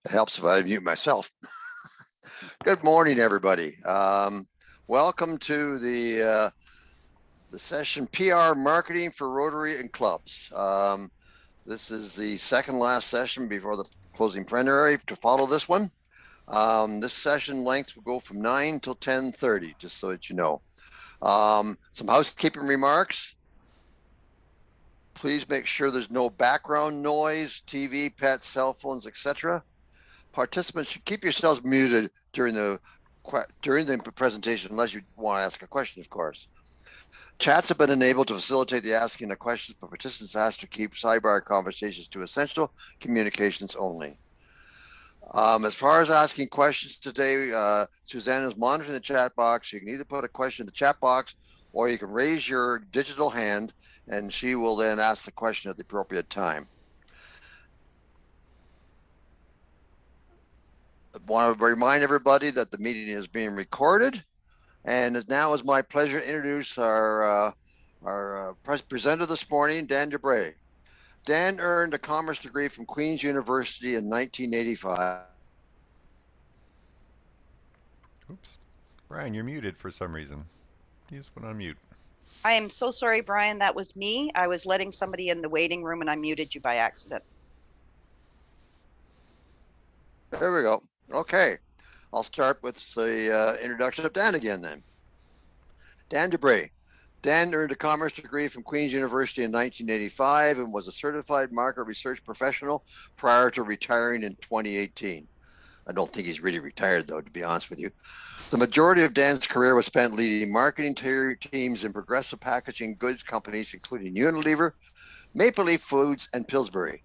It helps if I mute myself. Good morning, everybody. Welcome to the session PR Marketing for Rotary and Clubs. This is the second last session before the closing plenary to follow this one. This session length will go from 9 till 10:30, just so that you know. Some housekeeping remarks. Please make sure there's no background noise, TV, pets, cell phones, etc. Participants should keep yourselves muted during the presentation, unless you want to ask a question, of course. Chats have been enabled to facilitate the asking of questions, but participants asked to keep sidebar conversations to essential communications only. As far as asking questions today, Suzanne is monitoring the chat box. You can either put a question in the chat box or you can raise your digital hand and she will then ask the question at the appropriate time. I want to remind everybody that the meeting is being recorded, and now is my pleasure to introduce our presenter this morning, Dan Debray. Dan earned a commerce degree from Queen's University in 1985. Oops. Brian, you're muted for some reason. You just went on mute. I am so sorry, Brian. That was me. I was letting somebody in the waiting room and I muted you by accident. There we go. Okay. I'll start with the introduction of Dan again then. Dan Debray. Dan earned a commerce degree from Queen's University in 1985 and was a certified market research professional prior to retiring in 2018. I don't think he's really retired, though, to be honest with you. The majority of Dan's career was spent leading marketing teams in progressive packaging goods companies, including Unilever, Maple Leaf Foods, and Pillsbury.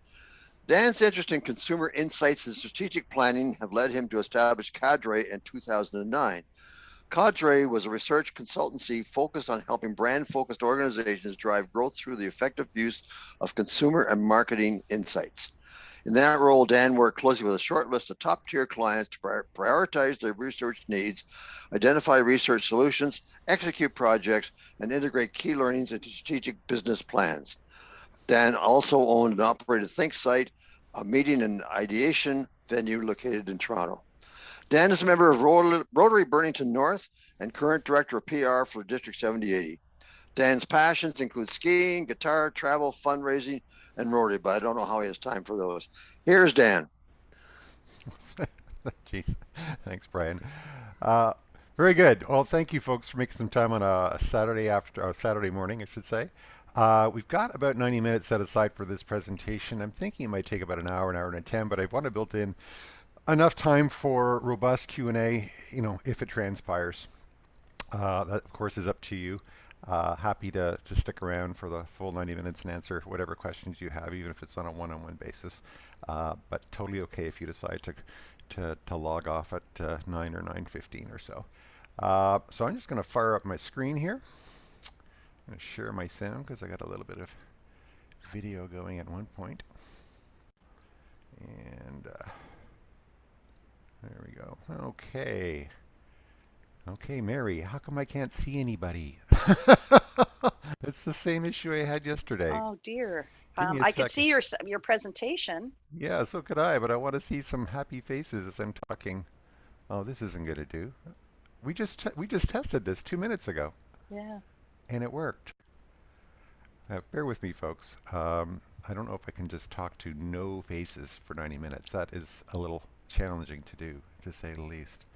Dan's interest in consumer insights and strategic planning have led him to establish Cadre in 2009. Cadre was a research consultancy focused on helping brand-focused organizations drive growth through the effective use of consumer and marketing insights. In that role, Dan worked closely with a short list of top-tier clients to prioritize their research needs, identify research solutions, execute projects, and integrate key learnings into strategic business plans. Dan also owned and operated ThinkSite, a meeting and ideation venue located in Toronto. Dan is a member of Rotary Burlington North and current director of PR for District 7080. Dan's passions include skiing, guitar, travel, fundraising, and Rotary, but I don't know how he has time for those. Here's Dan. Jeez. Thanks, Brian. Very good. Well, thank you, folks, for making some time on a Saturday morning, I should say. We've got about 90 minutes set aside for this presentation. I'm thinking it might take about an hour and 10, but I want to build in enough time for robust Q&A, if it transpires. That, of course, is up to you. Happy to stick around for the full 90 minutes and answer whatever questions you have, even if it's on a one-on-one basis. But totally okay if you decide to log off at 9 or 9:15 or so. So I'm just going to fire up my screen here. I'm going to share my sound because I got a little bit of video going at one point. And there we go. Okay. Okay, Mary, how come I can't see anybody? It's the same issue I had yesterday. Oh, dear. I could see your presentation. Yeah, so could I, but I want to see some happy faces as I'm talking. Oh, this isn't going to do. We just tested this 2 minutes ago. Yeah. And it worked. Bear with me, folks. I don't know if I can just talk to no faces for 90 minutes. That is a little challenging to do, to say the least.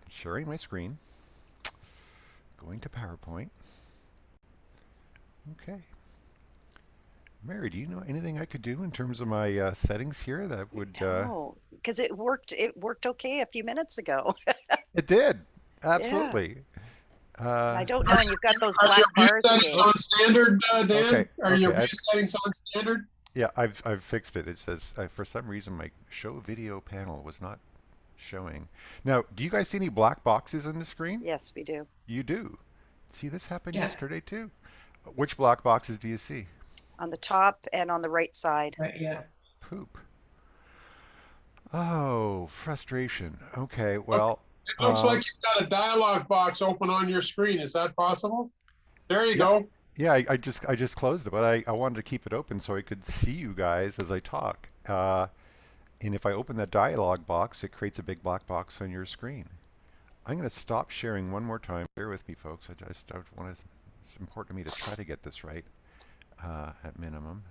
Sharing my screen. Going to PowerPoint. Okay. Mary, do you know anything I could do in terms of my settings here that would... No, because it worked okay a few minutes ago. It did. Absolutely. Yeah. I don't know, and you've got those black bars. Are your view settings on standard, Dan? Okay. Are your view settings on standard? Yeah, I've fixed it. It says, for some reason, my show video panel was not showing. Now, do you guys see any black boxes on the screen? Yes, we do. You do? See, this happened yesterday, too. Which black boxes do you see? On the top and on the right side. Right, yeah. Poop. Oh, frustration. Okay, well... It looks like you've got a dialog box open on your screen. Is that possible? There you go. Yeah, I just closed it, but I wanted to keep it open so I could see you guys as I talk. And if I open that dialog box, it creates a big black box on your screen. I'm going to stop sharing one more time. Bear with me, folks. I want to. It's important to me to try to get this right at minimum.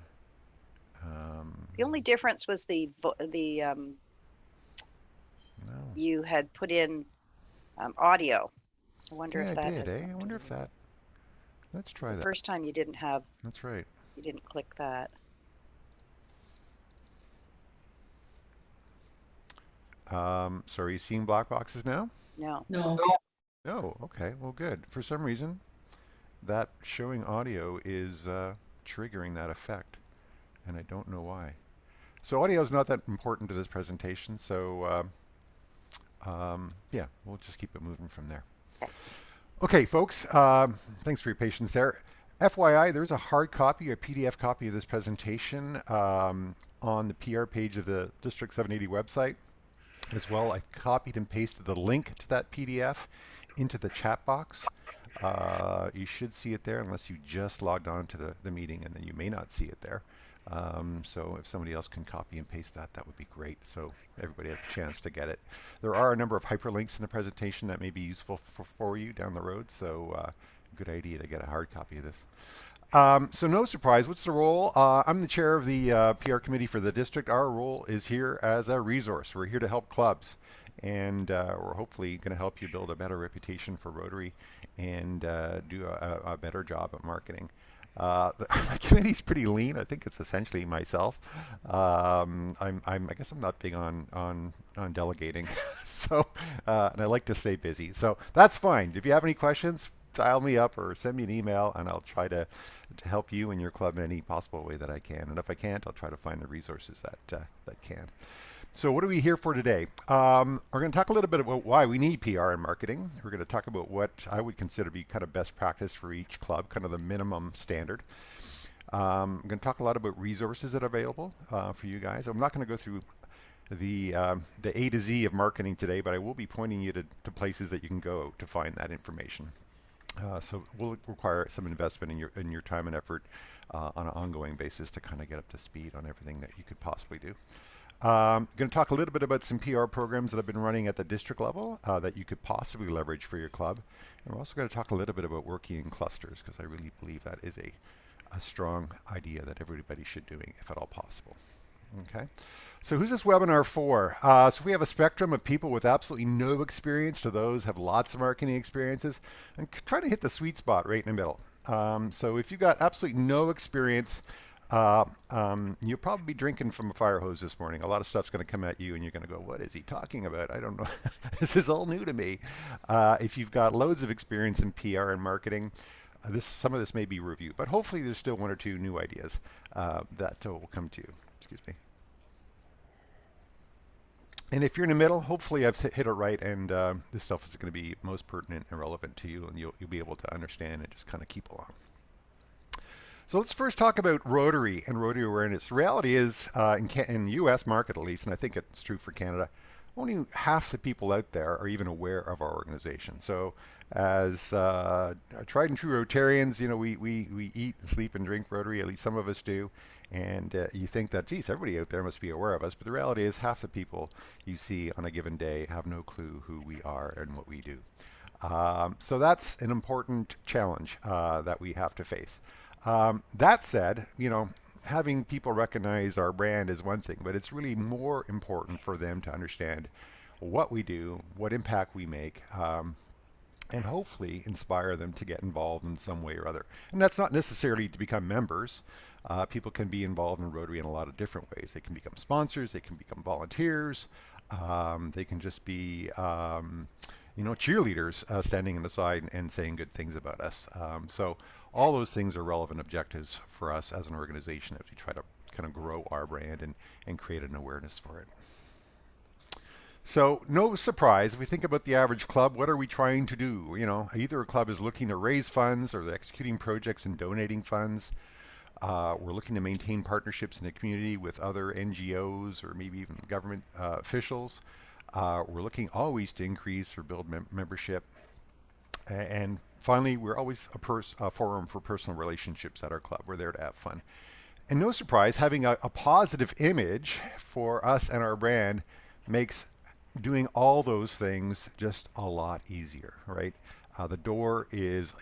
The only difference was No. you had put in audio. I wonder Yeah, if I that did. had Eh? I something wonder to if do with it. that. Let's try The that. first time you didn't That's right. click that. So are you seeing black boxes now? No. No. Oh, okay. Well, good. For some reason, that showing audio is triggering that effect, and I don't know why. So audio is not that important to this presentation, so yeah, we'll just keep it moving from there. Okay, folks, thanks for your patience there. FYI, there's a hard copy, a PDF copy of this presentation on the PR page of the District 780 website. As well, I copied and pasted the link to that PDF into the chat box. You should see it there unless you just logged on to the meeting, and then you may not see it there. So if somebody else can copy and paste that, that would be great. So everybody has a chance to get it. There are a number of hyperlinks in the presentation that may be useful for you down the road. So good idea to get a hard copy of this. So no surprise, what's the role? I'm the chair of the PR committee for the district. Our role is here as a resource. We're here to help clubs, and we're hopefully going to help you build a better reputation for Rotary and do a better job at marketing. My committee's pretty lean. I think it's essentially myself. I guess I'm not big on delegating, so and I like to stay busy. So that's fine. If you have any questions, dial me up or send me an email, and I'll try to help you and your club in any possible way that I can. And if I can't, I'll try to find the resources that can. So what are we here for today? We're going to talk a little bit about why we need PR and marketing. We're going to talk about what I would consider to be kind of best practice for each club, kind of the minimum standard. I'm going to talk a lot about resources that are available for you guys. I'm not going to go through the A to Z of marketing today, but I will be pointing you to places that you can go to find that information. So will require some investment in your time and effort on an ongoing basis to kind of get up to speed on everything that you could possibly do. I'm going to talk a little bit about some PR programs that have been running at the district level that you could possibly leverage for your club. And we're also going to talk a little bit about working in clusters, because I really believe that is a strong idea that everybody should doing if at all possible. Okay, so who's this webinar for? So we have a spectrum of people with absolutely no experience to those have lots of marketing experiences, and try to hit the sweet spot right in the middle. So if you've got absolutely no experience, you'll probably be drinking from a fire hose this morning. A lot of stuff's going to come at you, and you're going to go, "What is he talking about? I don't know. This is all new to me." If you've got loads of experience in PR and marketing, some of this may be review, but hopefully there's still one or two new ideas that will come to you. Excuse me. And if you're in the middle, hopefully I've hit it right, and this stuff is going to be most pertinent and relevant to you, and you'll be able to understand and just kind of keep along. So let's first talk about Rotary and Rotary awareness. The reality is, in the U.S. market at least, and I think it's true for Canada, only half the people out there are even aware of our organization. So as tried and true Rotarians, we eat, sleep, and drink Rotary, at least some of us do. And you think that, geez, everybody out there must be aware of us. But the reality is half the people you see on a given day have no clue who we are and what we do. So that's an important challenge that we have to face. That said, having people recognize our brand is one thing, but it's really more important for them to understand what we do, what impact we make, and hopefully inspire them to get involved in some way or other. And that's not necessarily to become members. People can be involved in Rotary in a lot of different ways. They can become sponsors, they can become volunteers, they can just be cheerleaders standing on the side and saying good things about us. So all those things are relevant objectives for us as an organization as we try to kind of grow our brand and create an awareness for it. So no surprise, if we think about the average club, what are we trying to do? Either a club is looking to raise funds, or they're executing projects and donating funds. We're looking to maintain partnerships in the community with other NGOs or maybe even government officials. We're looking always to increase or build membership. And finally, we're always a forum for personal relationships at our club. We're there to have fun. And no surprise, having a positive image for us and our brand makes doing all those things just a lot easier, right? The door is,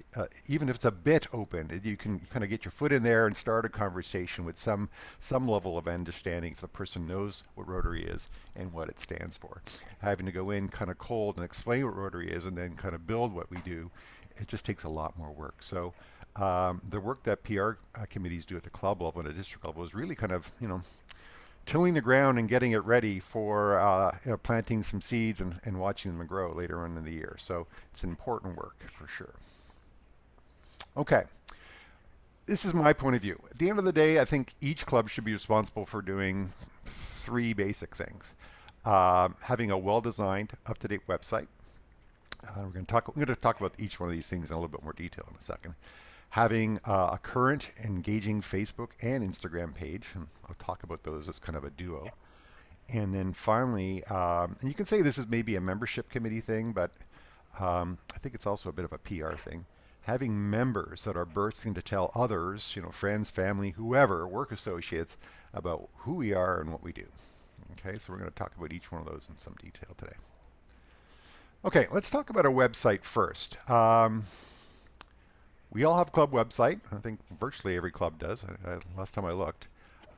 even if it's a bit open, you can kind of get your foot in there and start a conversation with some level of understanding if the person knows what Rotary is and what it stands for. Having to go in kind of cold and explain what Rotary is and then kind of build what we do, it just takes a lot more work. So the work that PR committees do at the club level and at district level is really kind of, tilling the ground and getting it ready for planting some seeds and watching them grow later on in the year. So it's important work for sure. Okay, this is my point of view. At the end of the day, I think each club should be responsible for doing three basic things. Having a well-designed, up-to-date website. I'm going to talk about each one of these things in a little bit more detail in a second. Having a current, engaging Facebook and Instagram page, and I'll talk about those as kind of a duo. And then finally, and you can say this is maybe a membership committee thing, but I think it's also a bit of a PR thing. Having members that are bursting to tell others, friends, family, whoever, work associates, about who we are and what we do. Okay, so we're going to talk about each one of those in some detail today. Okay, let's talk about our website first. We all have a club website. I think virtually every club does. Last time I looked.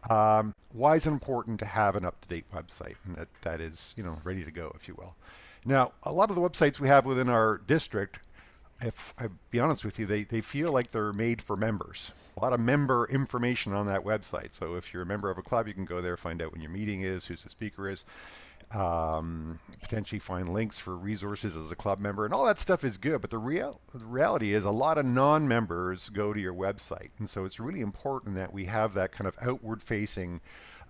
Why is it important to have an up-to-date website and that is, ready to go, if you will? Now, a lot of the websites we have within our district, if I be honest with you, they feel like they're made for members. A lot of member information on that website. So if you're a member of a club, you can go there, find out when your meeting is, who's the speaker is. Potentially find links for resources as a club member, and all that stuff is good, but the reality is a lot of non-members go to your website, and so it's really important that we have that kind of outward facing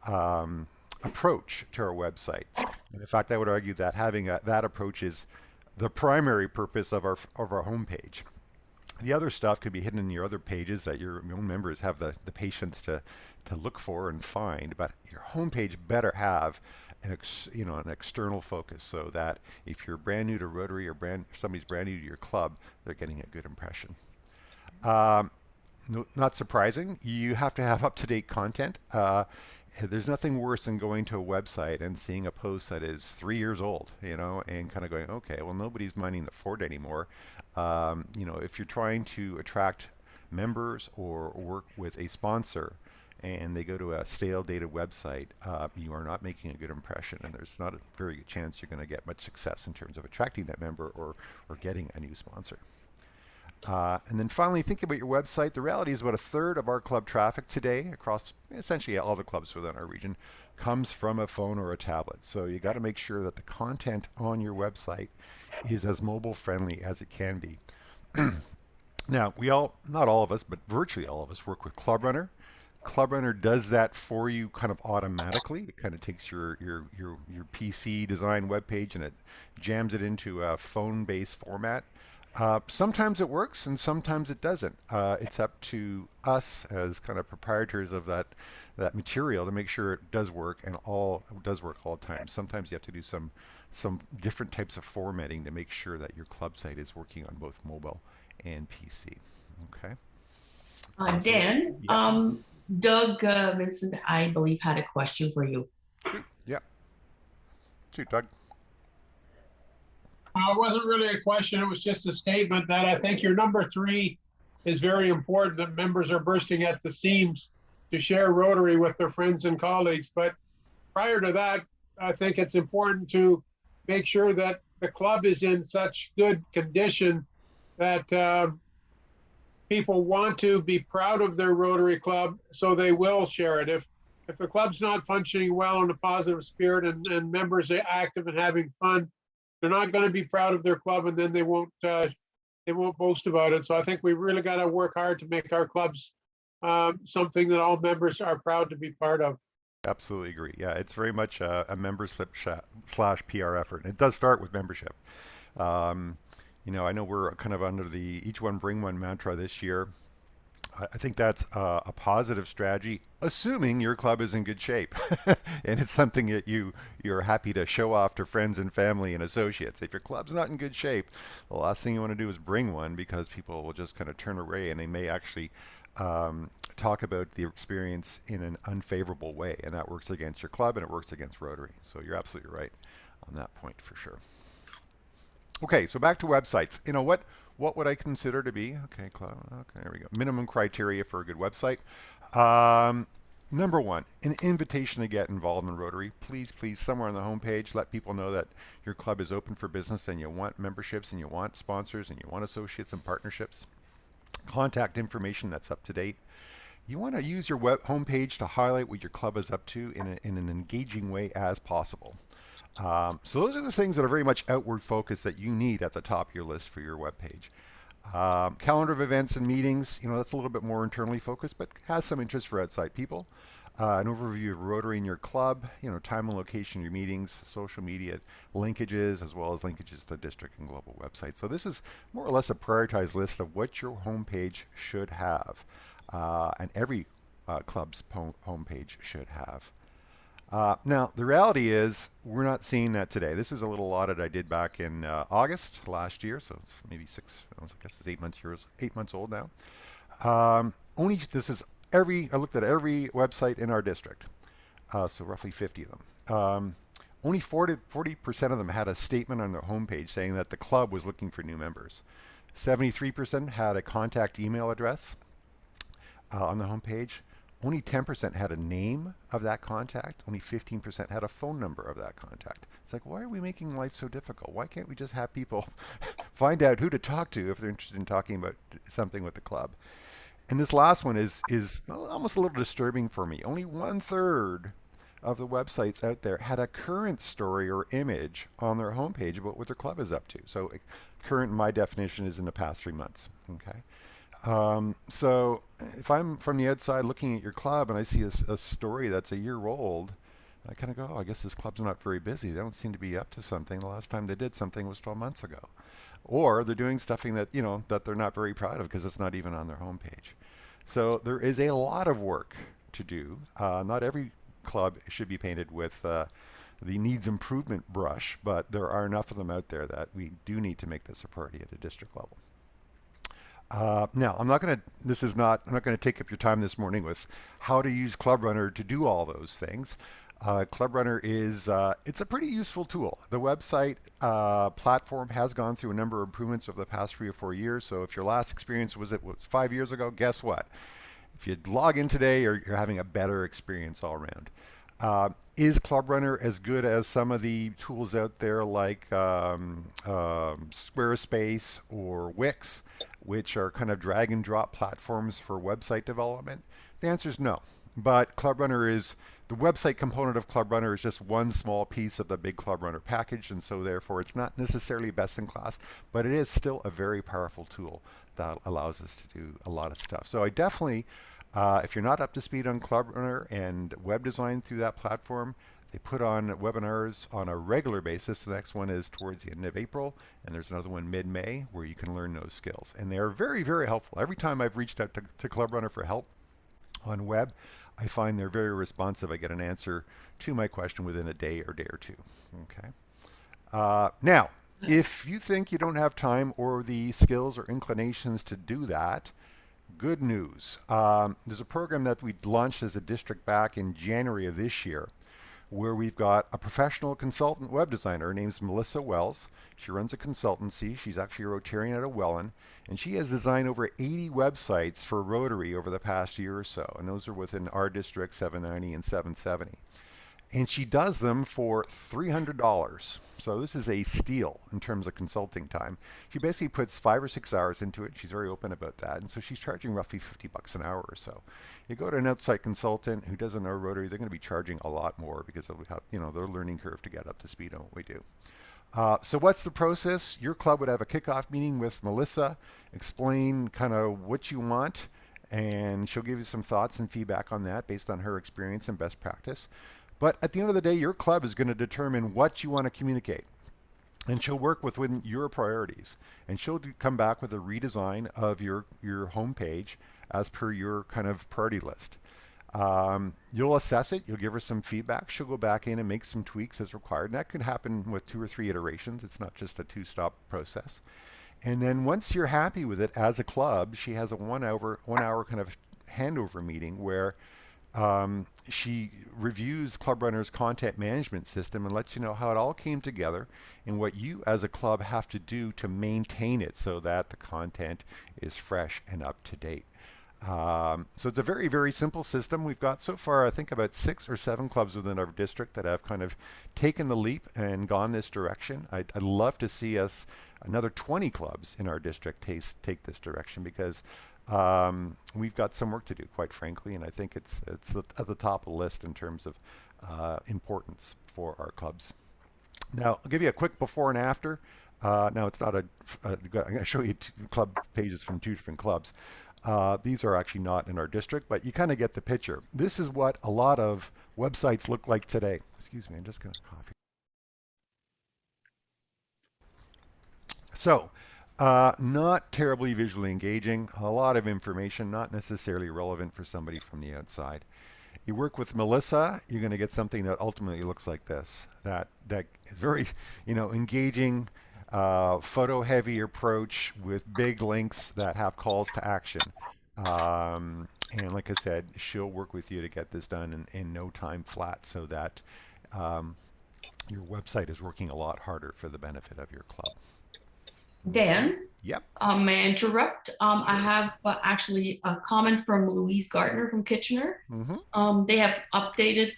approach to our website. And in fact, I would argue that having that approach is the primary purpose of our homepage. The other stuff could be hidden in your other pages that your own members have the patience to look for and find, but your homepage better have an external focus, so that if you're brand new to Rotary or somebody's brand new to your club, they're getting a good impression. Not surprising, you have to have up-to-date content. There's nothing worse than going to a website and seeing a post that is 3 years old, and kind of going, okay, well, nobody's mining the fort anymore. If you're trying to attract members or work with a sponsor, and they go to a stale dated website, you are not making a good impression, and there's not a very good chance you're going to get much success in terms of attracting that member or getting a new sponsor. And then finally, think about your website. The reality is about a third of our club traffic today across essentially all the clubs within our region comes from a phone or a tablet. So you got to make sure that the content on your website is as mobile friendly as it can be. Now, not all of us, but virtually all of us work with Club Runner. Club Runner does that for you kind of automatically. It kind of takes your PC design web page and it jams it into a phone-based format. Sometimes it works and sometimes it doesn't. It's up to us as kind of proprietors of that material to make sure it does work and it does work all the time. Sometimes you have to do some different types of formatting to make sure that your club site is working on both mobile and PC. Okay. Dan, yeah. Doug Vincent, I believe, had a question for you. Yeah. Shoot, Doug. It wasn't really a question. It was just a statement that I think your number 3 is very important, that members are bursting at the seams to share Rotary with their friends and colleagues. But prior to that, I think it's important to make sure that the club is in such good condition that people want to be proud of their Rotary Club, so they will share it. If the club's not functioning well in a positive spirit and members are active and having fun, they're not going to be proud of their club, and then they won't boast about it. So I think we really got to work hard to make our clubs something that all members are proud to be part of. Absolutely agree. Yeah, it's very much a membership / PR effort. And it does start with membership. I know we're kind of under the each one bring one mantra this year. I think that's a positive strategy, assuming your club is in good shape and it's something that you're happy to show off to friends and family and associates. If your club's not in good shape, the last thing you want to do is bring one, because people will just kind of turn away and they may actually talk about the experience in an unfavorable way, and that works against your club and it works against Rotary. So you're absolutely right on that point for sure. Okay, so back to websites. You know what would I consider to be okay, there we go, minimum criteria for a good website? Number one, an invitation to get involved in Rotary. Please, somewhere on the homepage, let people know that your club is open for business and you want memberships and you want sponsors and you want associates and partnerships. Contact information that's up to date. You want to use your web homepage to highlight what your club is up to in an engaging way as possible. So those are the things that are very much outward focused that you need at the top of your list for your web page. Calendar of events and meetings, that's a little bit more internally focused, but has some interest for outside people. An overview of Rotary in your club, time and location of your meetings, social media linkages, as well as linkages to district and global websites. So this is more or less a prioritized list of what your homepage should have, and every club's homepage should have. Now, the reality is we're not seeing that today. This is a little audit I did back in August last year, so it's maybe I guess it's 8 months old now. I looked at every website in our district, so roughly 50 of them. Only 40% of them had a statement on their homepage saying that the club was looking for new members. 73% had a contact email address on the homepage. Only 10% had a name of that contact. Only 15% had a phone number of that contact. It's like, why are we making life so difficult? Why can't we just have people find out who to talk to if they're interested in talking about something with the club? And this last one is almost a little disturbing for me. Only 1/3 of the websites out there had a current story or image on their homepage about what their club is up to. So current, in my definition, is in the past 3 months. Okay. So if I'm from the outside looking at your club and I see a story that's a year old, I kind of go, I guess this club's not very busy. They don't seem to be up to something. The last time they did something was 12 months ago. Or they're doing stuffing that, that they're not very proud of because it's not even on their homepage. So there is a lot of work to do. Not every club should be painted with the needs improvement brush, but there are enough of them out there that we do need to make this a priority at a district level. Now, I'm not going to take up your time this morning with how to use Club Runner to do all those things. Club Runner it's a pretty useful tool. The website platform has gone through a number of improvements over the past 3 or 4 years. So if your last experience was 5 years ago, guess what? If you log in today, you're having a better experience all around. Is Club Runner as good as some of the tools out there like Squarespace or Wix, which are kind of drag and drop platforms for website development? The answer is no. But the website component of Club Runner is just one small piece of the big Club Runner package, and so therefore it's not necessarily best in class, but it is still a very powerful tool that allows us to do a lot of stuff. So I definitely, if you're not up to speed on Club Runner and web design through that platform, they put on webinars on a regular basis. The next one is towards the end of April, and there's another one mid-May where you can learn those skills. And they are very, very helpful. Every time I've reached out to Club Runner for help on web, I find they're very responsive. I get an answer to my question within a day or two. Okay. Now, if you think you don't have time or the skills or inclinations to do that, good news. There's a program that we launched as a district back in January of this year, where we've got a professional consultant web designer. Her name's Melissa Wells. She runs a consultancy. She's actually a Rotarian out of Welland, and she has designed over 80 websites for Rotary over the past year or so, and those are within our district, 790 and 770. And she does them for $300. So this is a steal in terms of consulting time. She basically puts 5 or 6 hours into it. She's very open about that. And so she's charging roughly $50 an hour or so. You go to an outside consultant who doesn't know Rotary, they're going to be charging a lot more because they'll have, their learning curve to get up to speed on what we do. So what's the process? Your club would have a kickoff meeting with Melissa, explain kind of what you want, and she'll give you some thoughts and feedback on that based on her experience and best practice. But at the end of the day, your club is going to determine what you want to communicate. And she'll work within your priorities. And she'll come back with a redesign of your homepage as per your kind of priority list. You'll assess it. You'll give her some feedback. She'll go back in and make some tweaks as required. And that could happen with 2 or 3 iterations. It's not just a 2-stop process. And then once you're happy with it as a club, she has a 1 hour kind of handover meeting where she reviews Club Runner's content management system and lets you know how it all came together and what you as a club have to do to maintain it so that the content is fresh and up to date. So it's a very, very simple system. We've got so far, I think, about 6 or 7 clubs within our district that have kind of taken the leap and gone this direction. I'd love to see us, another 20 clubs in our district, take this direction, because we've got some work to do, quite frankly, and I think it's at the top of the list in terms of importance for our clubs. Now, I'll give you a quick before and after. Now, it's not I'm going to show you 2 club pages from 2 different clubs. These are actually not in our district, but you kind of get the picture. This is what a lot of websites look like today. Excuse me, I'm just going to cough. So, not terribly visually engaging, a lot of information, not necessarily relevant for somebody from the outside. You work with Melissa, you're going to get something that ultimately looks like this. That is very, engaging, photo-heavy approach with big links that have calls to action. And like I said, she'll work with you to get this done in no time flat, so that your website is working a lot harder for the benefit of your club. Dan? Yep. May I interrupt? I have actually a comment from Louise Gardner from Kitchener. Mm-hmm. They have updated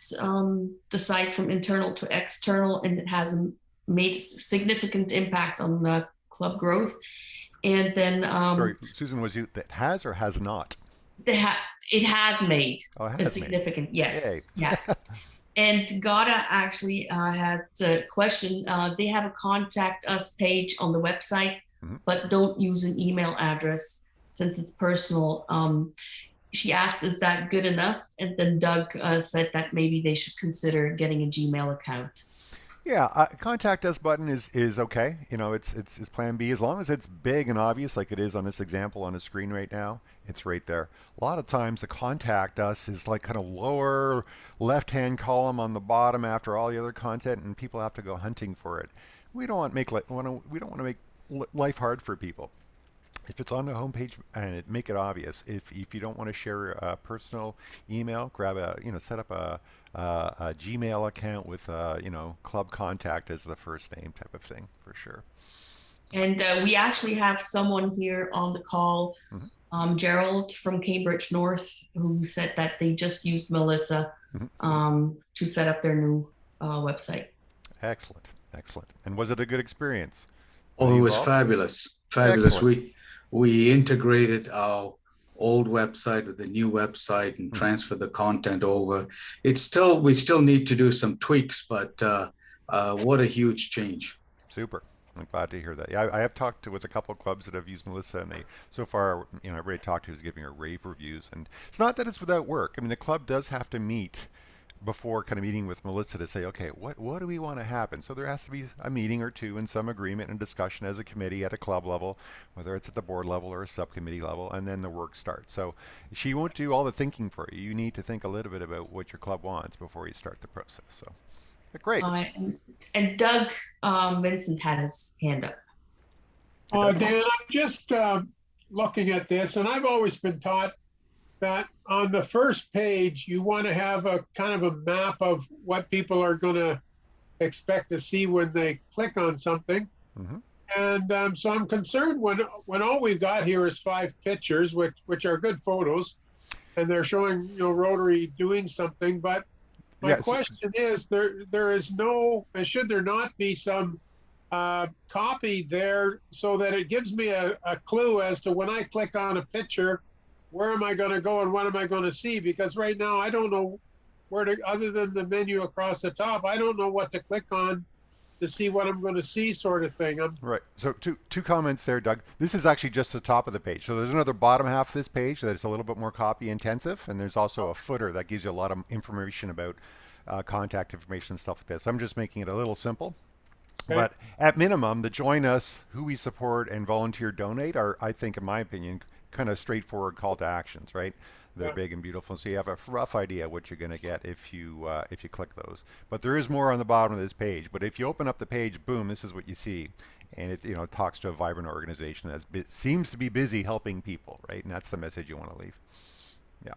the site from internal to external, and it has made a significant impact on the club growth. And then Sorry, Susan, was you that has or has not? it has made a significant, yes. Yay. Yeah. And Gada actually had a question. They have a contact us page on the website, but don't use an email address since it's personal. She asked, is that good enough? And then Doug said that maybe they should consider getting a Gmail account. Yeah, contact us button is okay. It's plan B, as long as it's big and obvious, like it is on this example on the screen right now. It's right there. A lot of times the contact us is like kind of lower left-hand column on the bottom after all the other content, and people have to go hunting for it. We don't want to make life hard for people. If it's on the homepage, and make it obvious. If you don't want to share a personal email, grab set up a Gmail account with club contact as the first name type of thing, for sure. And we actually have someone here on the call, Gerald from Cambridge North, who said that they just used Melissa to set up their new website. Excellent. And was it a good experience? Oh, it was fabulous. Excellent. We integrated our old website with the new website and transferred the content over. We still need to do some tweaks, but what a huge change. Super. I'm glad to hear that. Yeah, I have talked with a couple of clubs that have used Melissa, and they so far, everybody I talked to is giving her rave reviews. And it's not that it's without work. I mean, the club does have to meet before kind of meeting with Melissa to say, okay, what do we want to happen? So there has to be a meeting or two and some agreement and discussion as a committee at a club level, whether it's at the board level or a subcommittee level, and then the work starts. So she won't do all the thinking for you. You need to think a little bit about what your club wants before you start the process. So great. And Doug Vincent had his hand up. Dan, I'm just looking at this, and I've always been taught that on the first page, you want to have a kind of a map of what people are going to expect to see when they click on something. And so I'm concerned when all we've got here is 5 pictures, which are good photos, and they're showing Rotary doing something. But my question is, there is no, and should there not be some copy there so that it gives me a clue as to when I click on a picture, where am I going to go and what am I going to see? Because right now I don't know where to, other than the menu across the top, I don't know what to click on to see what I'm going to see, sort of thing. Right. So two comments there, Doug. This is actually just the top of the page. So there's another bottom half of this page that's a little bit more copy intensive, and there's also a footer that gives you a lot of information about contact information and stuff like this. I'm just making it a little simple. Okay. But at minimum, the join us, who we support, and volunteer donate are, I think, in my opinion, kind of straightforward call to actions, right? They're Yeah. big and beautiful, so you have a rough idea what you're going to get if you click those. But there is more on the bottom of this page. But if you open up the page, boom, this is what you see, and it talks to a vibrant organization that seems to be busy helping people, right? And that's the message you want to leave. Yeah.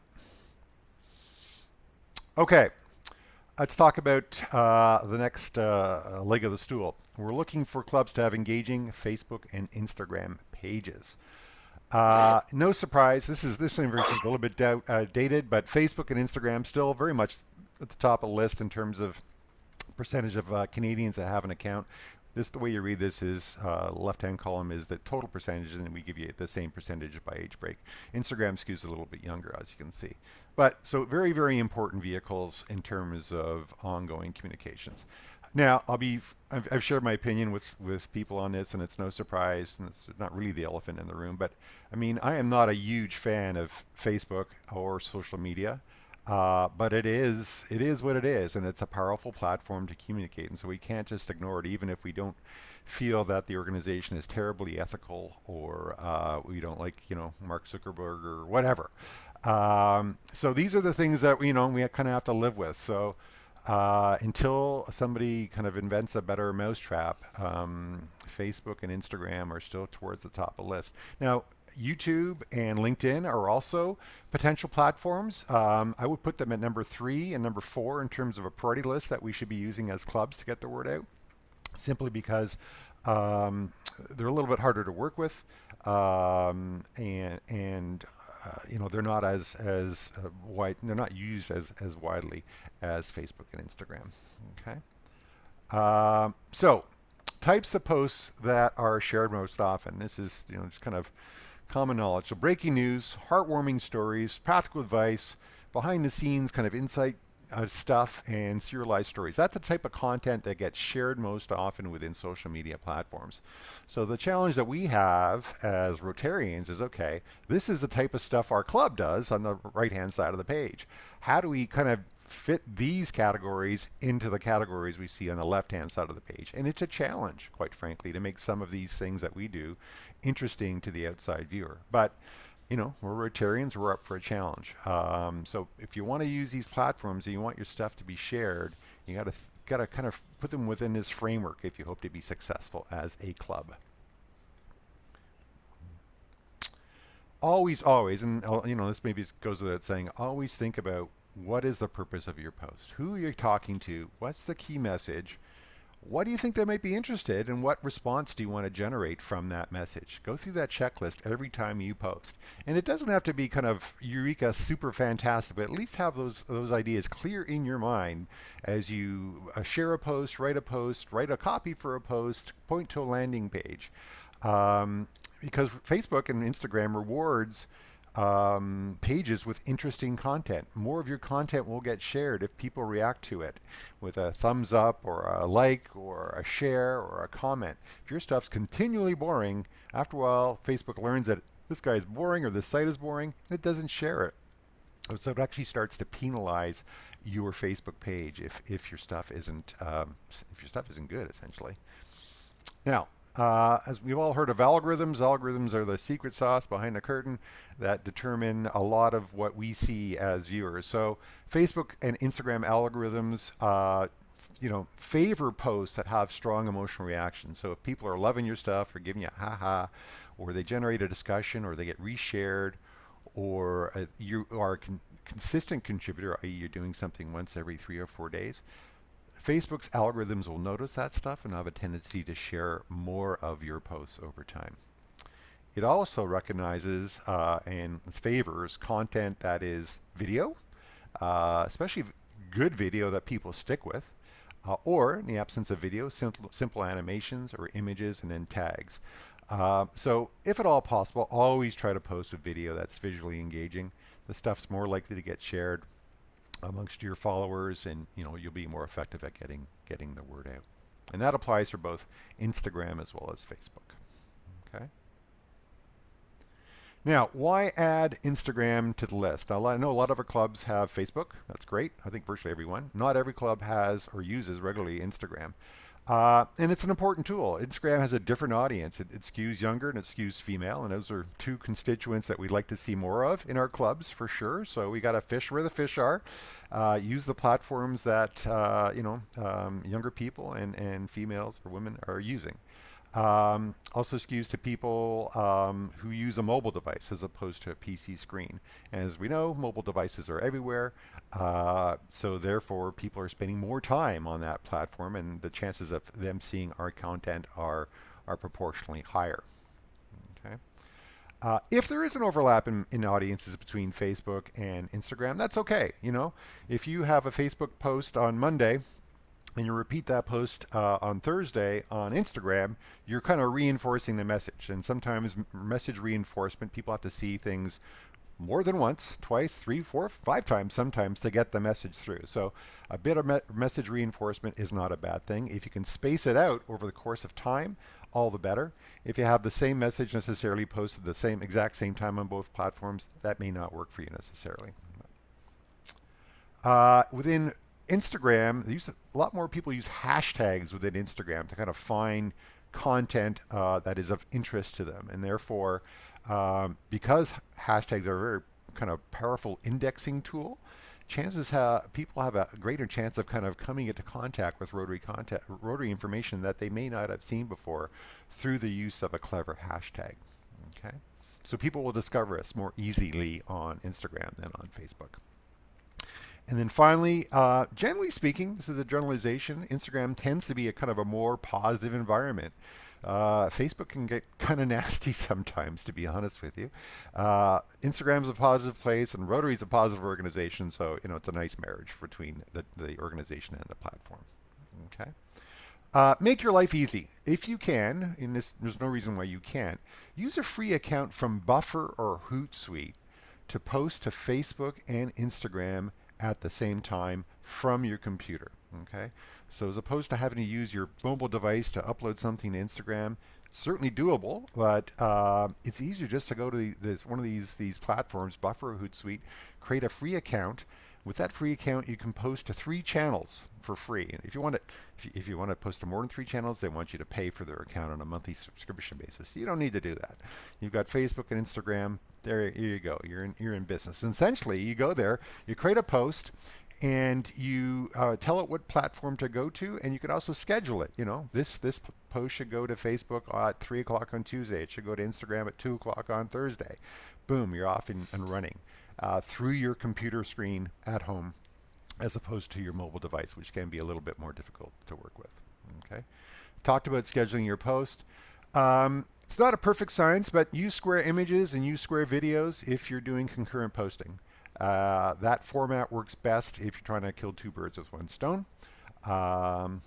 Okay. Let's talk about the next leg of the stool. We're looking for clubs to have engaging Facebook and Instagram pages. No surprise, this information is a little bit dated, but Facebook and Instagram still very much at the top of the list in terms of percentage of Canadians that have an account. The way you read this is left-hand column is the total percentage, and then we give you the same percentage by age break. Instagram skews a little bit younger, as you can see. But so very, very important vehicles in terms of ongoing communications. Now, I've shared my opinion with people on this, and it's no surprise, and it's not really the elephant in the room, but I mean, I am not a huge fan of Facebook or social media. But it is what it is, and it's a powerful platform to communicate, and so we can't just ignore it, even if we don't feel that the organization is terribly ethical or we don't like Mark Zuckerberg or whatever. So these are the things that we kind of have to live with. So until somebody kind of invents a better mousetrap, Facebook and Instagram are still towards the top of the list. Now, YouTube and LinkedIn are also potential platforms. I would put them at number 3 and number 4 in terms of a priority list that we should be using as clubs to get the word out, simply because they're a little bit harder to work with, and they're not as wide. They're not used as widely as Facebook and Instagram. Okay. So types of posts that are shared most often. This is just kind of common knowledge. So breaking news, heartwarming stories, practical advice, behind the scenes kind of insight stuff, and serialized stories. That's the type of content that gets shared most often within social media platforms. So the challenge that we have as Rotarians is, okay, this is the type of stuff our club does on the right-hand side of the page. How do we kind of fit these categories into the categories we see on the left-hand side of the page? And it's a challenge, quite frankly, to make some of these things that we do interesting to the outside viewer. But we're Rotarians, we're up for a challenge. So if you want to use these platforms and you want your stuff to be shared, you got to kind of put them within this framework if you hope to be successful as a club. Always, and this maybe goes without saying, always think about what is the purpose of your post, who you're talking to, what's the key message, what do you think they might be interested in, what response do you want to generate from that message? Go through that checklist every time you post. And it doesn't have to be kind of eureka, super fantastic, but at least have those ideas clear in your mind as you share a post, write a copy for a post, point to a landing page. Because Facebook and Instagram rewards pages with interesting content. More of your content will get shared if people react to it with a thumbs up or a like or a share or a comment. If your stuff's continually boring, after a while Facebook learns that this guy is boring or this site is boring, and it doesn't share it. So it actually starts to penalize your Facebook page if your stuff isn't good, essentially. Now, as we've all heard of algorithms are the secret sauce behind the curtain that determine a lot of what we see as viewers. So Facebook and Instagram algorithms, favor posts that have strong emotional reactions. So if people are loving your stuff or giving you a haha, or they generate a discussion, or they get reshared, or you are a consistent contributor, i.e. you're doing something once every 3 or 4 days, Facebook's algorithms will notice that stuff and have a tendency to share more of your posts over time. It also recognizes and favors content that is video, especially good video that people stick with, or in the absence of video, simple animations or images and then tags. So if at all possible, always try to post a video that's visually engaging. The stuff's more likely to get shared amongst your followers, and you'll be more effective at getting the word out. And that applies for both Instagram as well as Facebook. Okay. Now, why add Instagram to the list? Now, I know a lot of our clubs have Facebook. That's great. I think virtually everyone. Not every club has or uses regularly Instagram. And it's an important tool. Instagram has a different audience. It skews younger and it skews female, and those are two constituents that we'd like to see more of in our clubs for sure. So we got to fish where the fish are. Use the platforms that younger people and females or women are using. Also skews to people who use a mobile device as opposed to a PC screen. As we know, mobile devices are everywhere, so therefore people are spending more time on that platform, and the chances of them seeing our content are proportionally higher. Okay. If there is an overlap in audiences between Facebook and Instagram, that's okay. If you have a Facebook post on Monday and you repeat that post on Thursday on Instagram, you're kind of reinforcing the message. And sometimes message reinforcement, people have to see things more than once, twice, 3, 4, 5 times sometimes to get the message through. So a bit of message reinforcement is not a bad thing. If you can space it out over the course of time, all the better. If you have the same message necessarily posted the exact same time on both platforms, that may not work for you necessarily. Within Instagram, a lot more people use hashtags within Instagram to kind of find content that is of interest to them. And therefore, because hashtags are a very kind of powerful indexing tool, people have a greater chance of kind of coming into contact with Rotary information that they may not have seen before through the use of a clever hashtag. Okay, so people will discover us more easily on Instagram than on Facebook. And then finally, generally speaking, this is a generalization, Instagram tends to be a kind of a more positive environment. Facebook can get kind of nasty sometimes, to be honest with you. Instagram's a positive place and Rotary's a positive organization, so it's a nice marriage between the organization and the platform. Okay. Make your life easy. If you can, there's no reason why you can't, use a free account from Buffer or Hootsuite to post to Facebook and Instagram at the same time from your computer. Okay, so as opposed to having to use your mobile device to upload something to Instagram, certainly doable, but it's easier just to go to one of these platforms, Buffer or Hootsuite, create a free account. With that free account, you can post to 3 channels for free. And if you want to post to more than 3 channels, they want you to pay for their account on a monthly subscription basis. You don't need to do that. You've got Facebook and Instagram. There you go. You're in business. And essentially, you go there, you create a post, and you tell it what platform to go to, and you can also schedule it. This post should go to Facebook at 3 o'clock on Tuesday. It should go to Instagram at 2 o'clock on Thursday. Boom, you're off and running. Through your computer screen at home, as opposed to your mobile device, which can be a little bit more difficult to work with. Okay, talked about scheduling your post. It's not a perfect science, but use square images and use square videos if you're doing concurrent posting. That format works best if you're trying to kill 2 birds with 1 stone. Although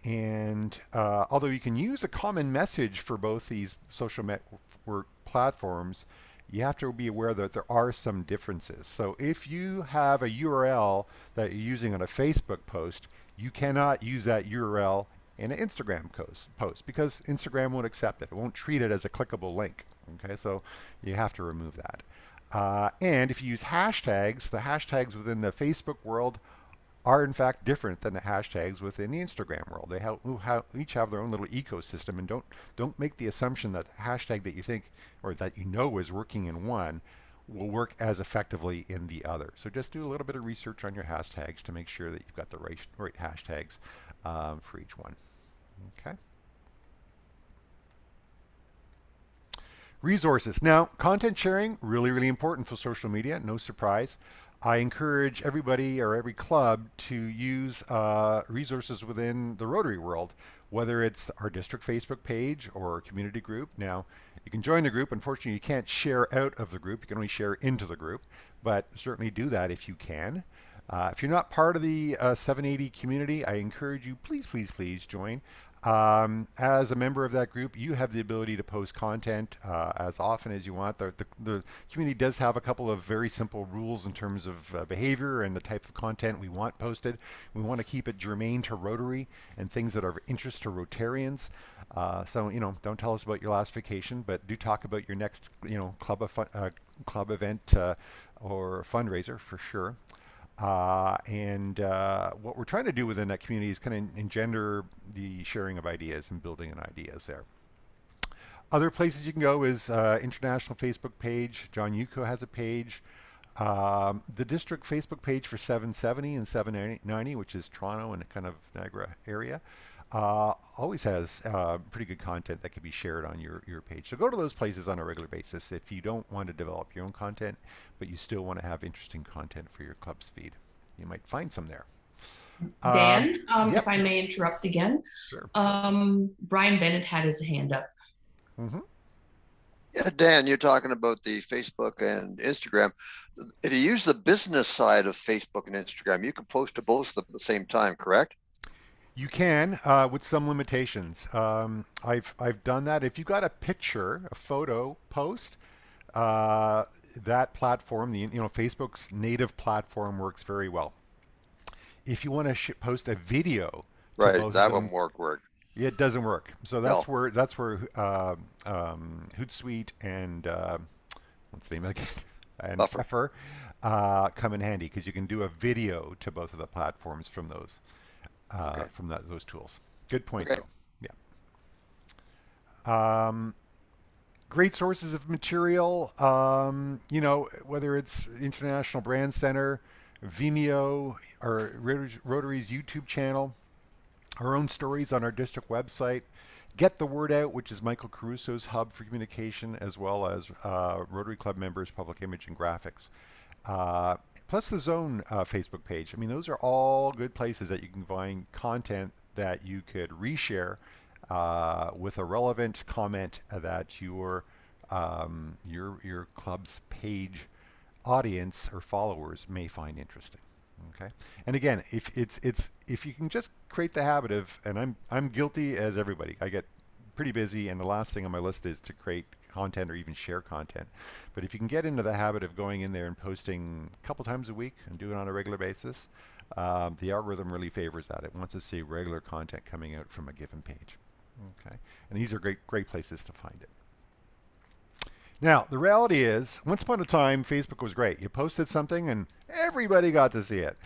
you can use a common message for both these social network platforms, you have to be aware that there are some differences. So if you have a URL that you're using on a Facebook post, you cannot use that URL in an Instagram post because Instagram won't accept it. It won't treat it as a clickable link. Okay, so you have to remove that. And if you use hashtags, the hashtags within the Facebook world are in fact different than the hashtags within the Instagram world. They each have their own little ecosystem, and don't make the assumption that the hashtag that you think or that you know is working in one will work as effectively in the other. So just do a little bit of research on your hashtags to make sure that you've got the right hashtags for each one. Okay. Resources. Now, content sharing, really, really important for social media, no surprise. I encourage everybody or every club to use resources within the Rotary world, whether it's our district Facebook page or community group. Now, you can join the group. Unfortunately, you can't share out of the group. You can only share into the group, but certainly do that if you can. If you're not part of the 780 community, I encourage you, please join. As a member of that group, you have the ability to post content as often as you want. The community does have a couple of very simple rules in terms of behavior and the type of content we want posted. We want to keep it germane to Rotary and things that are of interest to Rotarians. So don't tell us about your last vacation, but do talk about your next club event or fundraiser for sure. What we're trying to do within that community is kind of engender the sharing of ideas and building an ideas there. Other places you can go is international Facebook page. John Yuko has a page. The district Facebook page for 770 and 790, which is Toronto and kind of Niagara area, always has pretty good content that can be shared on your page. So go to those places on a regular basis if you don't want to develop your own content, but you still want to have interesting content for your club's feed. You might find some there. Dan, yep. if I may interrupt again, Sure. Brian Bennett had his hand up. Mm-hmm. Yeah, Dan, you're talking about the Facebook and Instagram. If you use the business side of Facebook and Instagram, you can post to both at the same time, correct? You can, with some limitations. I've done that. If you've got a picture, a photo post, that platform, Facebook's native platform works very well. If you want to post a video, right, that won't work. It doesn't work. So that's where Hootsuite and what's the name again? And Buffer come in handy because you can do a video to both of the platforms from those those tools. Good point, though. Yeah. Great sources of material. Whether it's International Brand Center, Vimeo, or Rotary's YouTube channel. Our own stories on our district website. Get the Word Out, which is Michael Caruso's hub for communication, as well as Rotary Club members, public image, and graphics. Plus the Zone Facebook page. I mean, those are all good places that you can find content that you could reshare with a relevant comment that your club's page audience or followers may find interesting. Okay, and again, if you can just create the habit of, and I'm guilty as everybody, I get pretty busy, and the last thing on my list is to create content or even share content. But if you can get into the habit of going in there and posting a couple times a week and do it on a regular basis, the algorithm really favors that. It wants to see regular content coming out from a given page. Okay, and these are great places to find it. Now, the reality is, once upon a time, Facebook was great. You posted something and everybody got to see it.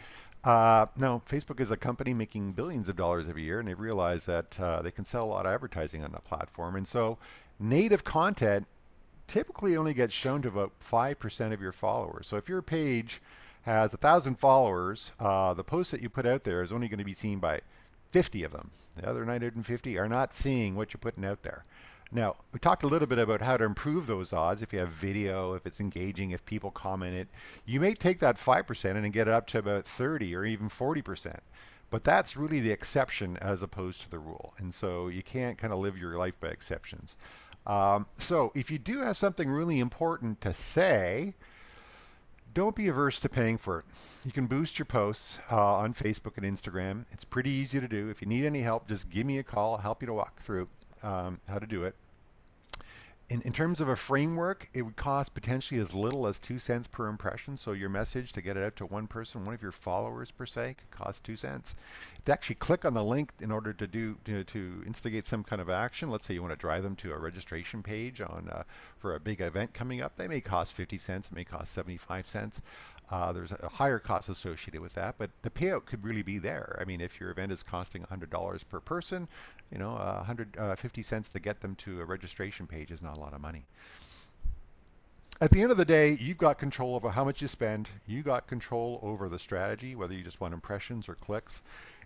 Now, Facebook is a company making billions of dollars every year, and they've realized that they can sell a lot of advertising on that platform. And so native content typically only gets shown to about 5% of your followers. So if your page has 1,000 followers, the post that you put out there is only going to be seen by 50 of them. The other 950 are not seeing what you're putting out there. Now, we talked a little bit about how to improve those odds. If you have video, if it's engaging, if people comment it, you may take that 5% and get it up to about 30 or even 40%. But that's really the exception as opposed to the rule. And so you can't kind of live your life by exceptions. So if you do have something really important to say, don't be averse to paying for it. You can boost your posts on Facebook and Instagram. It's pretty easy to do. If you need any help, just give me a call. I'll help you to walk through how to do it. In terms of a framework, it would cost potentially as little as 2 cents per impression. So your message to get it out to one person, one of your followers per se, could cost 2 cents. To actually click on the link in order to to instigate some kind of action, let's say you want to drive them to a registration page for a big event coming up, they may cost 50 cents, it may cost 75 cents. There's a higher cost associated with that, but the payout could really be there. I mean, if your event is costing $100 per person, 150 cents to get them to a registration page is not a lot of money. At the end of the day, you've got control over how much you spend. You got control over the strategy, whether you just want impressions or clicks,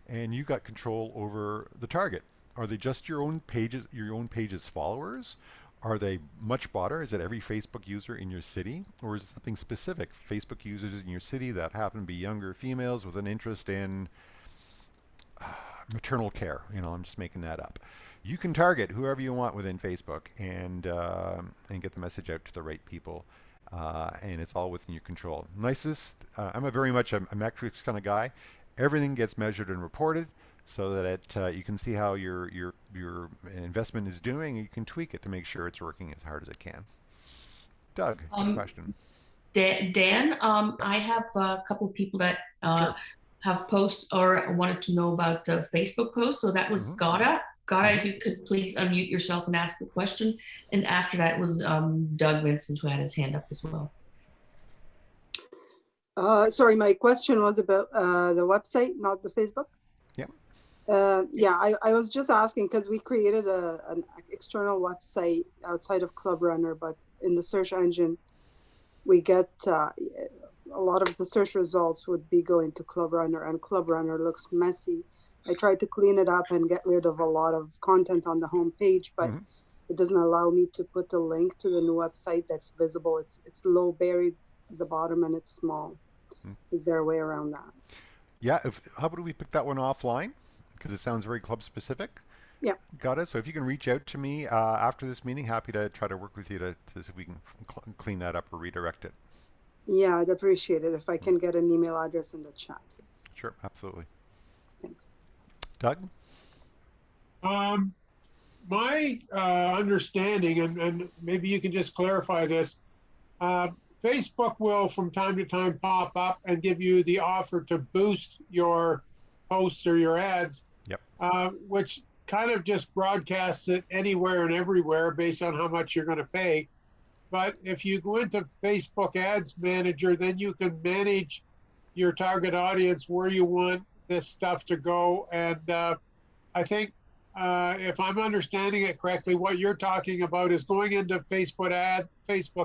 and you got control over the target. Are they just your own page's followers? Are they much broader? Is it every Facebook user in your city? Or is it something specific? Facebook users in your city that happen to be younger females with an interest in maternal care. I'm just making that up. You can target whoever you want within Facebook and get the message out to the right people. And it's all within your control. Nicest, I'm very much a metrics kind of guy. Everything gets measured and reported, so that you can see how your investment is doing. You can tweak it to make sure it's working as hard as it can. Doug, good question. Dan, I have a couple of people that Sure. have posts or wanted to know about the Facebook post. So that was Gada. Gada, if you could please unmute yourself and ask the question. And after that was Doug Vincent, who had his hand up as well. Sorry, my question was about the website, not the Facebook. Yep. Yeah, I was just asking because we created an external website outside of Club Runner, but in the search engine, we get a lot of the search results would be going to Club Runner, and Club Runner looks messy. I tried to clean it up and get rid of a lot of content on the home page, but it doesn't allow me to put the link to the new website that's visible. It's low buried at the bottom and it's small. Is there a way around that? Yeah. How about we pick that one offline? Because it sounds very club specific. Yeah. Got it. So if you can reach out to me after this meeting, happy to try to work with you to see if we can clean that up or redirect it. Yeah, I'd appreciate it if I can get an email address in the chat. Sure, absolutely. Thanks. Doug? My understanding, and maybe you can just clarify this, Facebook will from time to time pop up and give you the offer to boost your posts or your ads, Yep. Which kind of just broadcasts it anywhere and everywhere based on how much you're going to pay. But if you go into Facebook Ads Manager, then you can manage your target audience, where you want this stuff to go. And I think if I'm understanding it correctly, what you're talking about is going into Facebook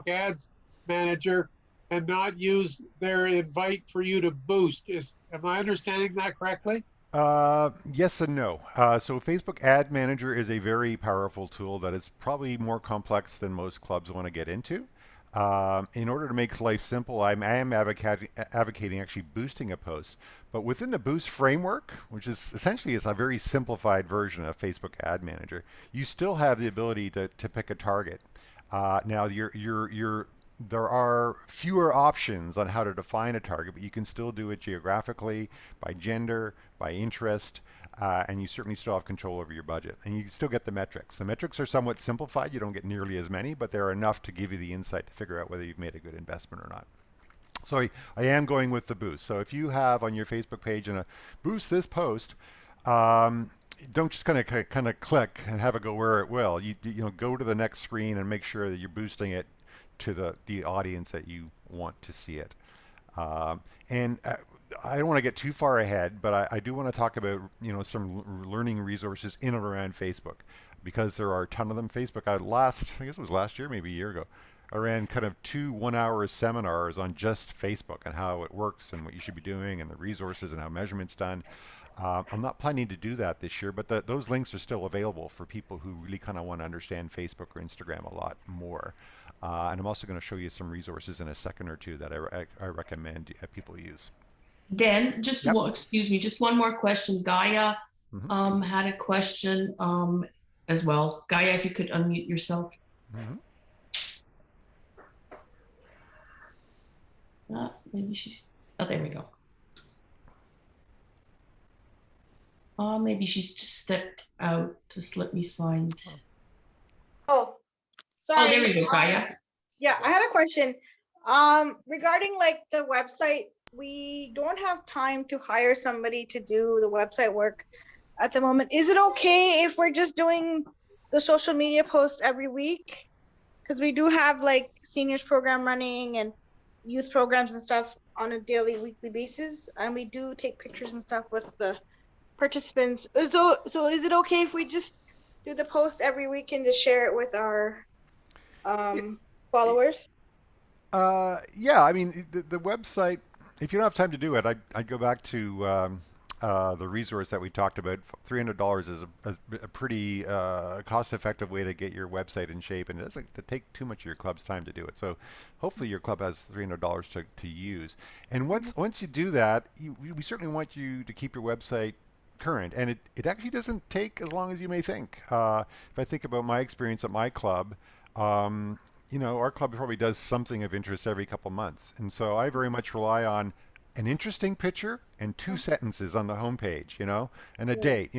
Ads Manager and not use their invite for you to boost. Am I understanding that correctly? Yes and no. So Facebook Ad Manager is a very powerful tool that is probably more complex than most clubs want to get into. In order to make life simple, I am advocating actually boosting a post. But within the Boost framework, which is essentially is a very simplified version of Facebook Ad Manager, you still have the ability to pick a target. Now, there are fewer options on how to define a target, but you can still do it geographically, by gender, by interest, and you certainly still have control over your budget. And you still get the metrics. The metrics are somewhat simplified. You don't get nearly as many, but they're enough to give you the insight to figure out whether you've made a good investment or not. So I am going with the boost. So if you have on your Facebook page and a boost this post, don't just kind of click and have it go where it will. You go to the next screen and make sure that you're boosting it to the audience that you want to see it. And I don't want to get too far ahead, but I do want to talk about some learning resources in and around Facebook, because there are a ton of them. Facebook, I guess it was last year, maybe a year ago, I ran kind of 2 1-hour seminars on just Facebook and how it works and what you should be doing and the resources and how measurement's done. I'm not planning to do that this year, but those links are still available for people who really kind of want to understand Facebook or Instagram a lot more. And I'm also going to show you some resources in a second or two that I recommend people use. Dan, just Yep. excuse me, just one more question. Gaia had a question as well. Gaia, if you could unmute yourself. Maybe she's, oh, there we go. Maybe she's just stepped out. Just let me find. Oh, sorry. Oh, there we go, Gaia. Yeah, I had a question. Regarding like the website, we don't have time to hire somebody to do the website work at the moment. Is it okay if we're just doing the social media post every week? Because we do have like seniors program running and youth programs and stuff on a daily, weekly basis, and we do take pictures and stuff with the participants. So is it okay if we just do the post every week and just share it with our followers? Yeah, I mean, the website, if you don't have time to do it, I'd go back to the resource that we talked about. $300 is a pretty cost-effective way to get your website in shape, and it doesn't take too much of your club's time to do it. So hopefully your club has $300 to use. And once you do that, we certainly want you to keep your website current, and it actually doesn't take as long as you may think. If I think about my experience at my club, our club probably does something of interest every couple months, and so I very much rely on an interesting picture and 2 sentences on the homepage, and a date.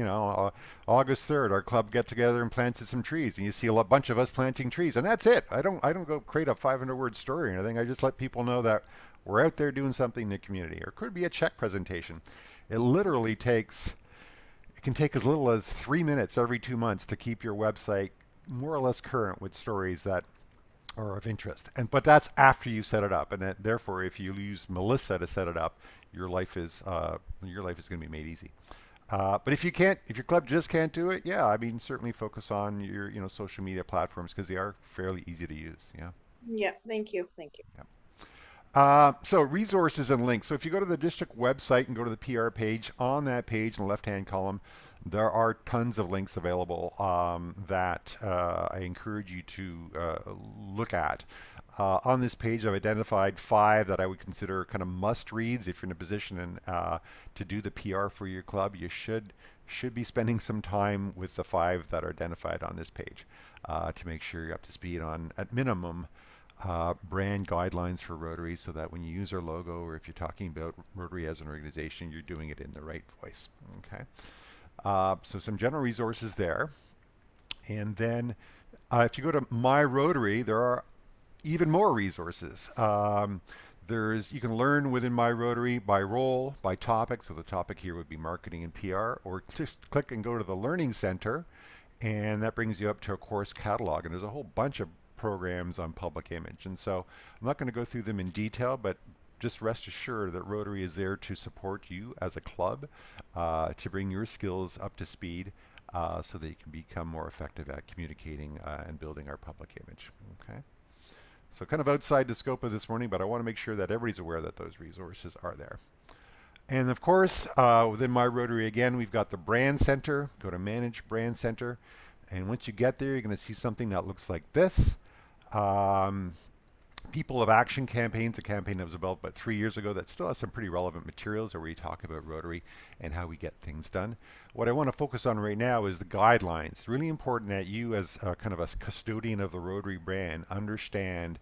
August 3rd, our club get together and planted some trees, and you see a bunch of us planting trees, and that's it. I don't go create a 500-word story or anything. I just let people know that we're out there doing something in the community. Or it could be a check presentation. It literally can take as little as 3 minutes every 2 months to keep your website more or less current with stories that or of interest. But that's after you set it up, and therefore, if you use Melissa to set it up, your life is going to be made easy. But if your club just can't do it, yeah, I mean, certainly focus on your social media platforms because they are fairly easy to use. Yeah. Yeah, thank you. Thank you. Yeah. So resources and links. So if you go to the district website and go to the PR page, on that page in the left-hand column, there are tons of links available that I encourage you to look at. On this page, I've identified 5 that I would consider kind of must-reads. If you're in a position to do the PR for your club, you should be spending some time with the 5 that are identified on this page to make sure you're up to speed on, at minimum, brand guidelines for Rotary, so that when you use our logo, or if you're talking about Rotary as an organization, you're doing it in the right voice. Okay. So some general resources there. And then if you go to My Rotary, there are even more resources. You can learn within My Rotary by role, by topic. So the topic here would be marketing and PR, or just click and go to the Learning Center, and that brings you up to a course catalog. And there's a whole bunch of programs on public image. And so I'm not going to go through them in detail, but just rest assured that Rotary is there to support you as a club, to bring your skills up to speed, so that you can become more effective at communicating and building our public image. Okay. So kind of outside the scope of this morning, but I want to make sure that everybody's aware that those resources are there. And of course, within My Rotary, again, we've got the Brand Center. Go to Manage Brand Center. And once you get there, you're going to see something that looks like this. People of Action campaigns, a campaign that was developed about 3 years ago that still has some pretty relevant materials where we talk about Rotary and how we get things done. What I want to focus on right now is the guidelines. It's really important that you, as kind of a custodian of the Rotary brand, understand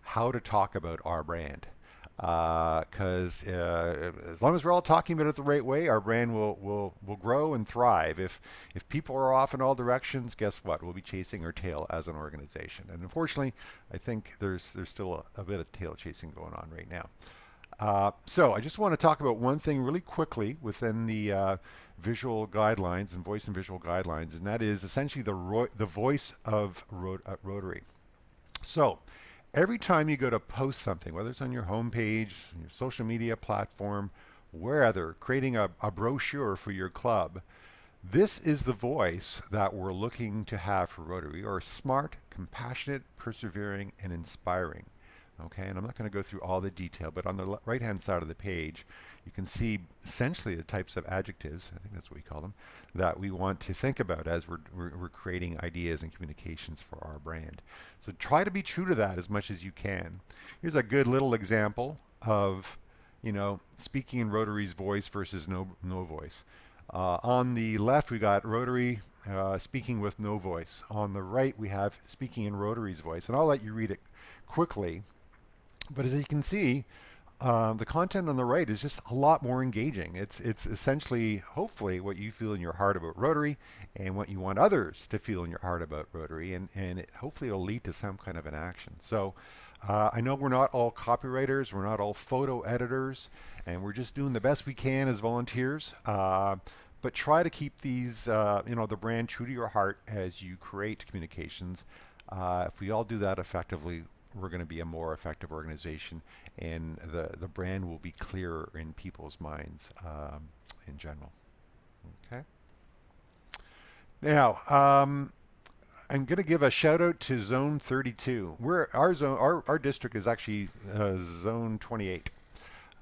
how to talk about our brand. Because as long as we're all talking about it the right way, our brand will grow and thrive. If people are off in all directions, guess what? We'll be chasing our tail as an organization. And unfortunately, I think there's still a bit of tail chasing going on right now. So I just want to talk about one thing really quickly within the visual guidelines and voice and visual guidelines, and that is essentially the voice of Rotary. So every time you go to post something, whether it's on your homepage, your social media platform, wherever, creating a brochure for your club, this is the voice that we're looking to have for Rotary, or smart, compassionate, persevering, and inspiring. Okay, and I'm not going to go through all the detail, but on the right-hand side of the page, you can see essentially the types of adjectives, I think that's what we call them, that we want to think about as we're creating ideas and communications for our brand. So try to be true to that as much as you can. Here's a good little example of, speaking in Rotary's voice versus no voice. On the left, we got Rotary speaking with no voice. On the right, we have speaking in Rotary's voice. And I'll let you read it quickly. But as you can see, the content on the right is just a lot more engaging. It's essentially, hopefully, what you feel in your heart about Rotary and what you want others to feel in your heart about Rotary, and it hopefully will lead to some kind of an action. So I know we're not all copywriters, we're not all photo editors, and we're just doing the best we can as volunteers. But try to keep these, the brand true to your heart as you create communications. If we all do that effectively, we're going to be a more effective organization, and the brand will be clearer in people's minds in general. Okay. Now, I'm going to give a shout out to Zone 32. Our district is actually Zone 28.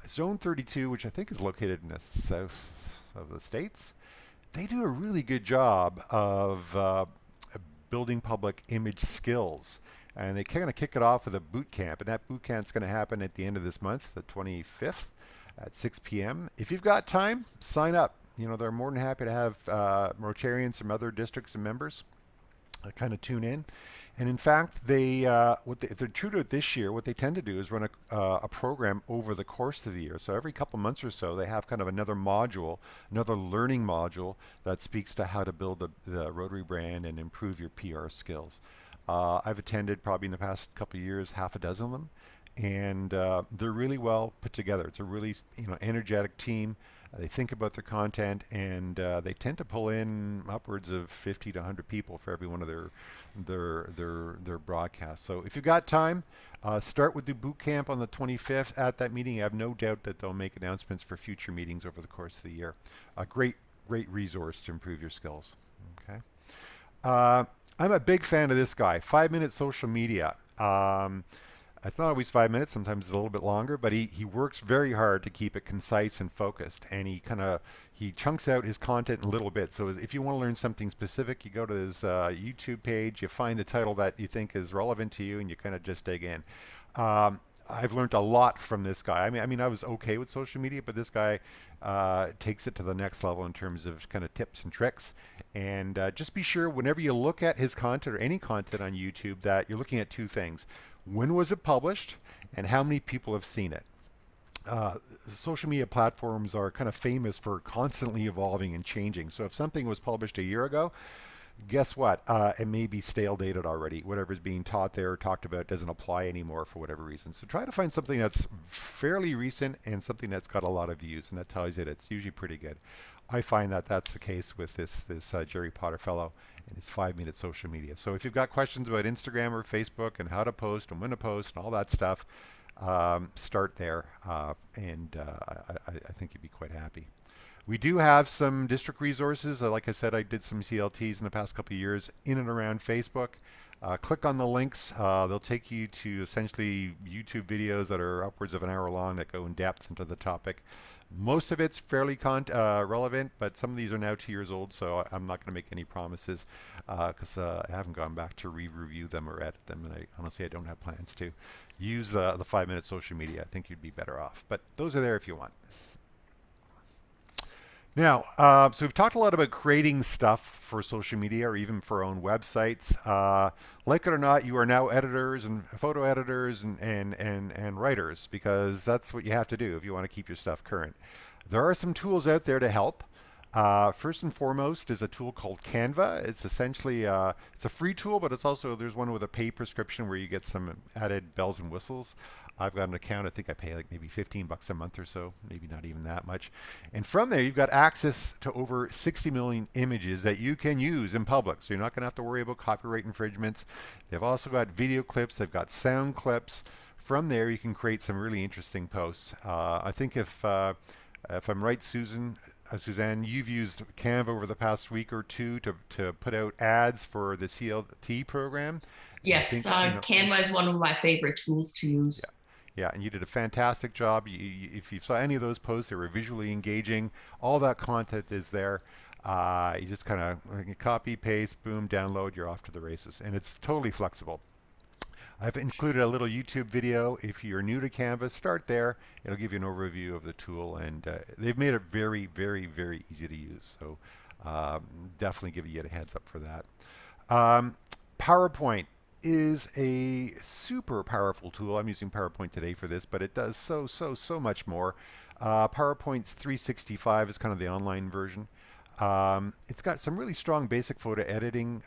Zone 32, which I think is located in the south of the States, they do a really good job of building public image skills. And they kind of kick it off with a boot camp, and that boot camp is going to happen at the end of this month, the 25th, at 6 p.m. If you've got time, sign up. They're more than happy to have Rotarians from other districts and members kind of tune in. And in fact, if they're true to it this year, what they tend to do is run a program over the course of the year. So every couple months or so, they have kind of another module, another learning module that speaks to how to build the Rotary brand and improve your PR skills. I've attended probably in the past couple of years, half a dozen of them, and they're really well put together. It's a really energetic team. They think about their content, and they tend to pull in upwards of 50 to 100 people for every one of their broadcasts. So if you've got time, start with the boot camp on the 25th. At that meeting, I have no doubt that they'll make announcements for future meetings over the course of the year. A great resource to improve your skills. Okay. I'm a big fan of this guy. 5-minute social media. It's not always 5 minutes, sometimes it's a little bit longer, but he works very hard to keep it concise and focused, and he chunks out his content in little bits. So if you want to learn something specific, you go to his YouTube page, you find the title that you think is relevant to you, and you kind of just dig in. I've learned a lot from this guy. I mean, I was okay with social media, but this guy takes it to the next level in terms of kind of tips and tricks. And just be sure whenever you look at his content or any content on YouTube that you're looking at two things. When was it published, and how many people have seen it? Social media platforms are kind of famous for constantly evolving and changing. So if something was published a year ago, guess what? It may be stale dated already. Whatever's being taught there or talked about doesn't apply anymore for whatever reason. So try to find something that's fairly recent and something that's got a lot of views, and that tells you that it's usually pretty good. I find that that's the case with this Jerry Potter fellow and his 5-minute social media. So if you've got questions about Instagram or Facebook and how to post and when to post and all that stuff, start there, and I think you'd be quite happy. We do have some district resources. Like I said, I did some CLTs in the past couple of years in and around Facebook. Click on the links. They'll take you to essentially YouTube videos that are upwards of an hour long that go in depth into the topic. Most of it's fairly relevant, but some of these are now 2 years old, so I'm not going to make any promises because I haven't gone back to re-review them or edit them, and honestly I don't have plans to. Use the 5-minute social media. I think you'd be better off, but those are there if you want. Now, so we've talked a lot about creating stuff for social media or even for our own websites. Like it or not, you are now editors and photo editors and writers, because that's what you have to do if you want to keep your stuff current. There are some tools out there to help. First and foremost is a tool called Canva. It's essentially it's a free tool, but it's also, there's one with a paid prescription where you get some added bells and whistles. I've got an account. I think I pay like maybe $15 a month or so, maybe not even that much. And from there, you've got access to over 60 million images that you can use in public. So you're not going to have to worry about copyright infringements. They've also got video clips. They've got sound clips. From there, you can create some really interesting posts. I think if I'm right, Suzanne, you've used Canva over the past week or two to put out ads for the CLT program. Yes, Canva is one of my favorite tools to use. Yeah, and you did a fantastic job. If you saw any of those posts, they were visually engaging. All that content is there. You just kind of copy, paste, boom, download, you're off to the races. And it's totally flexible. I've included a little YouTube video. If you're new to Canva, start there. It'll give you an overview of the tool, and they've made it very, very, very easy to use. So definitely give you a heads up for that. PowerPoint is a super powerful tool. I'm using PowerPoint today for this, but it does so much more. PowerPoint's 365 is kind of the online version. It's got some really strong basic photo editing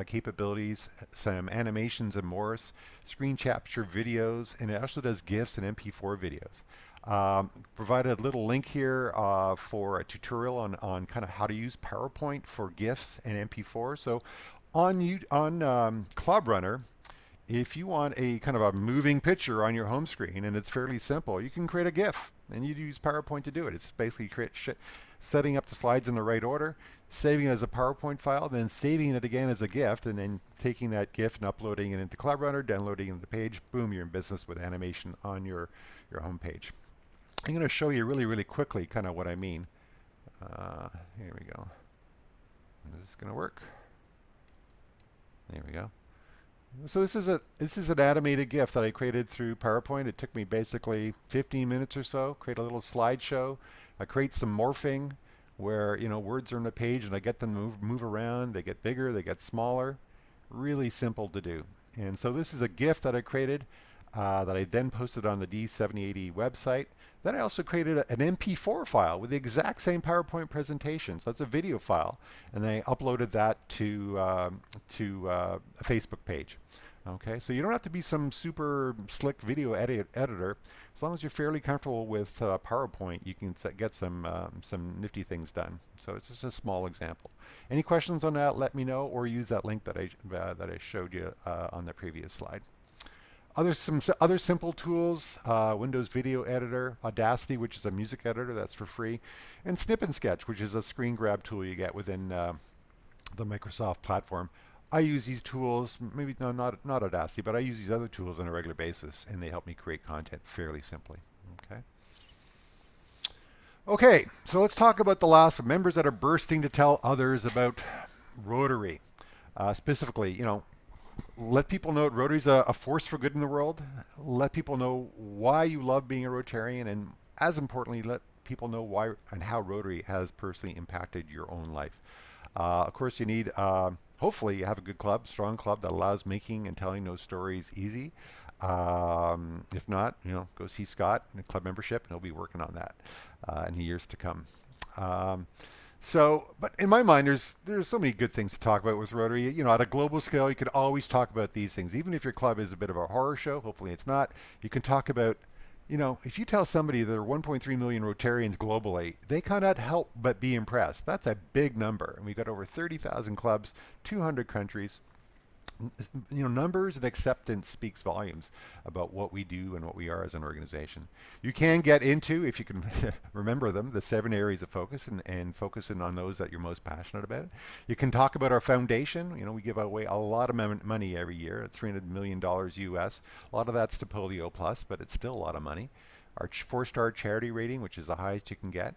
capabilities, some animations and more, screen capture videos, and it also does GIFs and MP4 videos. Provided a little link here for a tutorial on kind of how to use PowerPoint for GIFs and MP4. So on Club Runner, if you want a kind of a moving picture on your home screen and it's fairly simple, you can create a GIF and you use PowerPoint to do it. It's basically setting up the slides in the right order, saving it as a PowerPoint file, then saving it again as a GIF, and then taking that GIF and uploading it into Club Runner, downloading it into the page. Boom, you're in business with animation on your home page. I'm going to show you really quickly kind of what I mean. Here we go. Is this going to work? There we go. So this is an animated GIF that I created through PowerPoint. It took me basically 15 minutes or so. Create a little slideshow. I create some morphing where words are on the page and I get them to move around. They get bigger, they get smaller. Really simple to do. And so this is a GIF that I created that I then posted on the D7080 website. Then I also created an MP4 file with the exact same PowerPoint presentation. So that's a video file, and then I uploaded that to a Facebook page. Okay, so you don't have to be some super slick video editor. As long as you're fairly comfortable with PowerPoint, you can get some nifty things done. So it's just a small example. Any questions on that? Let me know, or use that link that I showed you on the previous slide. Some other simple tools: Windows Video Editor, Audacity, which is a music editor that's for free, and Snip and Sketch, which is a screen grab tool you get within the Microsoft platform. I use these tools, maybe no, not Audacity, but I use these other tools on a regular basis, and they help me create content fairly simply. Okay, so let's talk about the last members that are bursting to tell others about Rotary. Specifically, let people know Rotary's a force for good in the world. Let people know why you love being a Rotarian, and as importantly, let people know why and how Rotary has personally impacted your own life. Of course, you need, hopefully you have a good club, strong club that allows making and telling those stories easy. If not, go see Scott in a club membership, and he'll be working on that in the years to come. But in my mind, there's so many good things to talk about with Rotary. At a global scale, you could always talk about these things. Even if your club is a bit of a horror show, hopefully it's not, you can talk about, if you tell somebody there are 1.3 million Rotarians globally, they cannot help but be impressed. That's a big number. And we've got over 30,000 clubs, 200 countries. Numbers and acceptance speaks volumes about what we do and what we are as an organization. You can get into, if you can remember them, the 7 areas of focus and focusing on those that you're most passionate about. You can talk about our foundation. We give away a lot of money every year, $300 million US. A lot of that's to Polio Plus, but it's still a lot of money. Our 4-star charity rating, which is the highest you can get.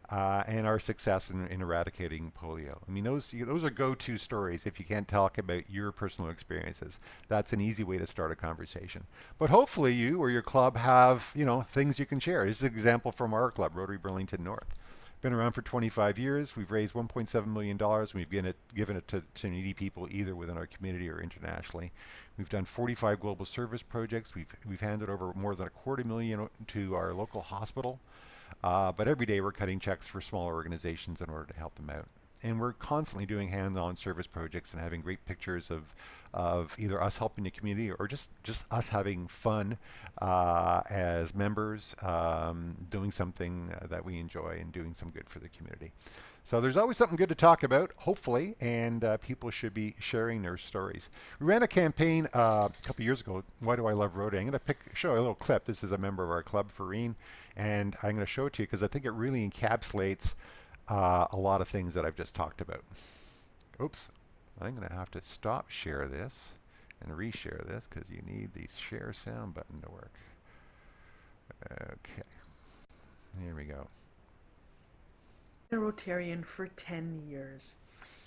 And our success in eradicating polio. I mean, those are go-to stories if you can't talk about your personal experiences. That's an easy way to start a conversation. But hopefully you or your club have, things you can share. This is an example from our club, Rotary Burlington North. Been around for 25 years. We've raised $1.7 million. We've given it to needy people either within our community or internationally. We've done 45 global service projects. We've handed over more than $250,000 to our local hospital. But every day we're cutting checks for smaller organizations in order to help them out. And we're constantly doing hands-on service projects and having great pictures of either us helping the community or just us having fun as members, doing something that we enjoy and doing some good for the community. So there's always something good to talk about, hopefully, and people should be sharing their stories. We ran a campaign a couple years ago, Why Do I Love Rotary? I'm going to show you a little clip. This is a member of our club, Farine, and I'm going to show it to you because I think it really encapsulates a lot of things that I've just talked about. Oops, I'm going to have to stop share this and reshare this because you need the share sound button to work. Okay, here we go. A Rotarian for 10 years.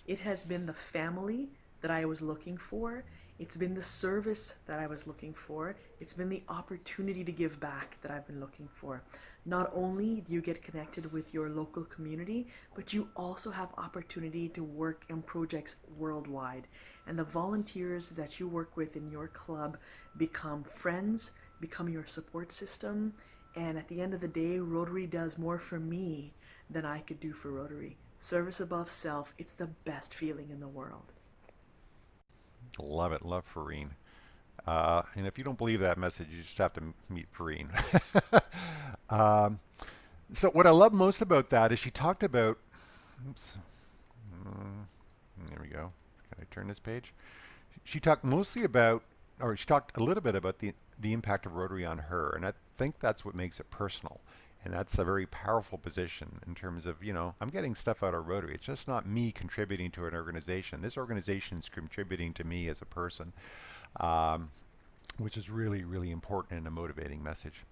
It has been the family that I was looking for. It's been the service that I was looking for. It's been the opportunity to give back that I've been looking for. Not only do you get connected with your local community, but you also have opportunity to work in projects worldwide. And the volunteers that you work with in your club become friends, become your support system. And at the end of the day, Rotary does more for me than I could do for Rotary. Service above self, it's the best feeling in the world. Love it. Love Farine. And if you don't believe that message, you just have to meet Farine. So what I love most about that is she talked about, oops, there we go. Can I turn this page? She talked mostly about, or she talked a little bit about the impact of Rotary on her. And I think that's what makes it personal. And that's a very powerful position in terms of, I'm getting stuff out of Rotary. It's just not me contributing to an organization. This organization is contributing to me as a person, which is really, really important and a motivating message.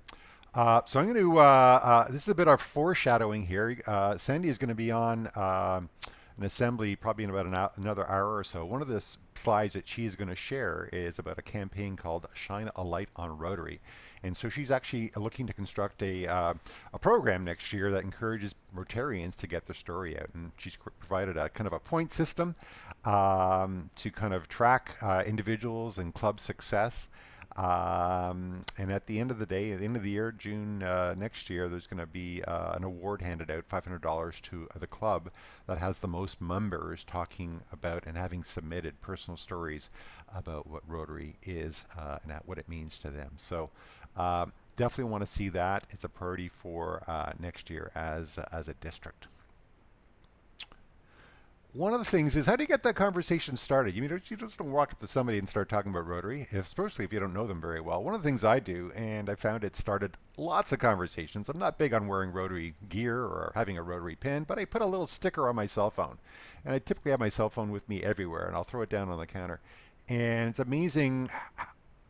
So I'm going to, this is a bit of foreshadowing here. Sandy is going to be on an assembly probably in about another hour or so. One of the slides that she's going to share is about a campaign called Shine a Light on Rotary. And so she's actually looking to construct a program next year that encourages Rotarians to get their story out. And she's provided a kind of a point system to kind of track individuals and club success. And at the end of the day, at the end of the year, June next year, there's going to be an award handed out, $500 to the club that has the most members talking about and having submitted personal stories about what Rotary is and what it means to them. So definitely want to see that. It's a priority for next year as a district. One of the things is, how do you get that conversation started? You just don't walk up to somebody and start talking about Rotary, especially if you don't know them very well. One of the things I do, and I found it started lots of conversations. I'm not big on wearing Rotary gear or having a Rotary pin, but I put a little sticker on my cell phone. And I typically have my cell phone with me everywhere, and I'll throw it down on the counter. And it's amazing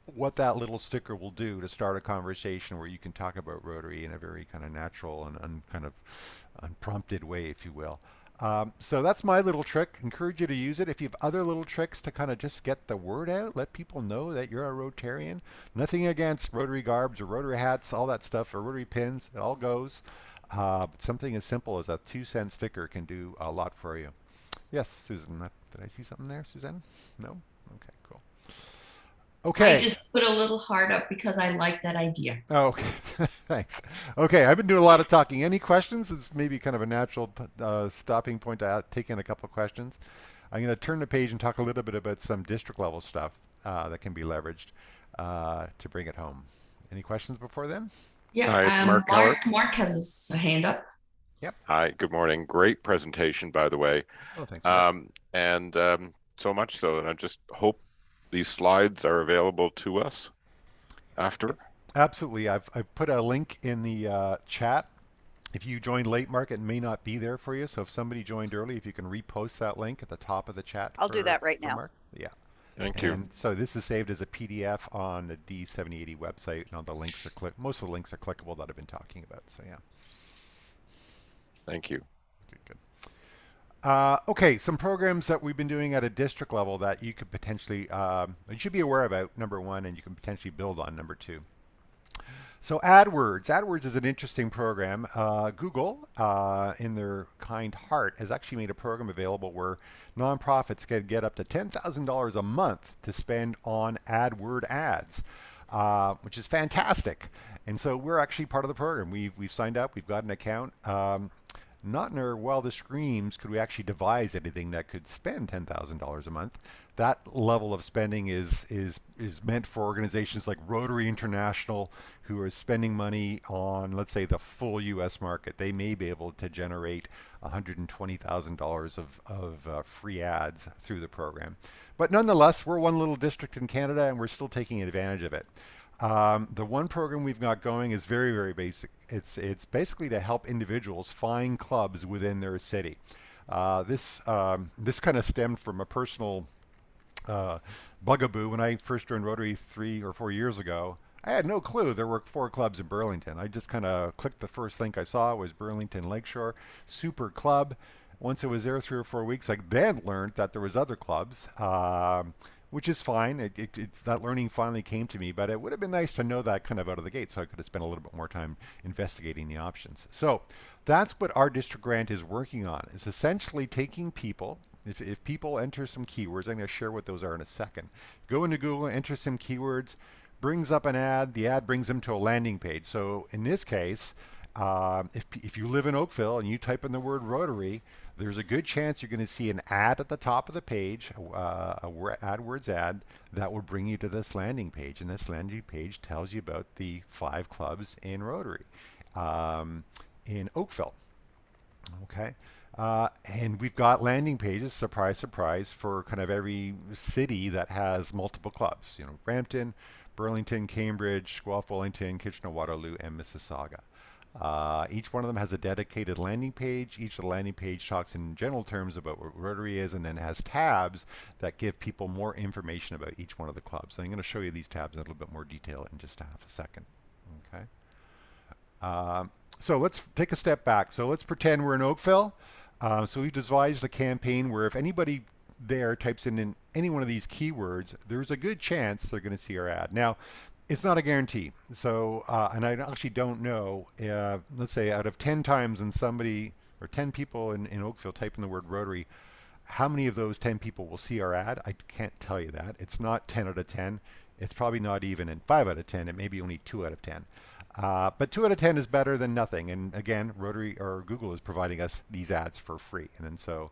what that little sticker will do to start a conversation where you can talk about Rotary in a very kind of natural and kind of unprompted way, if you will. So that's my little trick. Encourage you to use it. If you have other little tricks to kind of just get the word out, let people know that you're a Rotarian. Nothing against Rotary garbs or Rotary hats, all that stuff, or Rotary pins. It all goes. Something as simple as a 2-cent sticker can do a lot for you. Yes, Susan. Did I see something there, Suzanne? No? Okay, cool. Okay. I just put a little heart up because I like that idea. Oh, okay. Thanks. Okay, I've been doing a lot of talking. Any questions? It's maybe kind of a natural stopping point to take in a couple of questions. I'm going to turn the page and talk a little bit about some district level stuff that can be leveraged to bring it home. Any questions before then? Yeah, Hi, Mark has his hand up. Yep. Hi, good morning. Great presentation, by the way. Oh, thanks, Mark. So much so that I just hope these slides are available to us after. Absolutely. I've put a link in the chat. If you joined late, Mark, it may not be there for you. So if somebody joined early, if you can repost that link at the top of the chat. I'll do that right now. Mark. Yeah. Thank you. And so this is saved as a PDF on the D7080 website. And all the links are most of the links are clickable that I've been talking about. So yeah. Thank you. Good. Okay, some programs that we've been doing at a district level that you could potentially, you should be aware about, number one, and you can potentially build on, number two. So AdWords. AdWords is an interesting program. Google, in their kind heart, has actually made a program available where nonprofits can get up to $10,000 a month to spend on AdWord ads, which is fantastic. And so we're actually part of the program. We've signed up. We've got an account. Not in our wildest dreams could we actually devise anything that could spend $10,000 a month. That level of spending is meant for organizations like Rotary International, who are spending money on, let's say, the full U.S. market. They may be able to generate $120,000 of free ads through the program. But nonetheless, we're one little district in Canada, and we're still taking advantage of it. The one program we've got going is very, very basic. It's basically to help individuals find clubs within their city. This kind of stemmed from a personal bugaboo. When I first joined Rotary 3 or 4 years ago, I had no clue there were 4 clubs in Burlington. I just kind of clicked the first link I saw was Burlington Lakeshore, super club. Once I was there 3 or 4 weeks, I then learned that there was other clubs. Which is fine. That learning finally came to me, but it would have been nice to know that kind of out of the gate so I could have spent a little bit more time investigating the options. So that's what our district grant is working on. It's essentially taking people, if people enter some keywords, I'm going to share what those are in a second. Go into Google, enter some keywords, brings up an ad, the ad brings them to a landing page. So in this case, if you live in Oakville and you type in the word Rotary, there's a good chance you're going to see an ad at the top of the page, a AdWords ad that will bring you to this landing page. And this landing page tells you about the 5 clubs in Rotary in Oakville. Okay. And we've got landing pages, surprise, surprise, for kind of every city that has multiple clubs. You know, Brampton, Burlington, Cambridge, Guelph, Wellington, Kitchener-Waterloo, and Mississauga. Each one of them has a dedicated landing page. Each of the landing page talks in general terms about what Rotary is, and then has tabs that give people more information about each one of the clubs. So I'm going to show you these tabs in a little bit more detail in just a half a second. Okay. So let's take a step back. So let's pretend we're in Oakville. So we've devised a campaign where if anybody there types in any one of these keywords, there's a good chance they're going to see our ad. Now, it's not a guarantee. So, and I actually don't know, let's say out of 10 times when somebody, or 10 people in Oakville type in the word Rotary, how many of those 10 people will see our ad? I can't tell you that. It's not 10 out of 10. it's probably not even in 5 out of 10. It may be only 2 out of 10. But 2 out of 10 is better than nothing. And again, Rotary or Google is providing us these ads for free. And so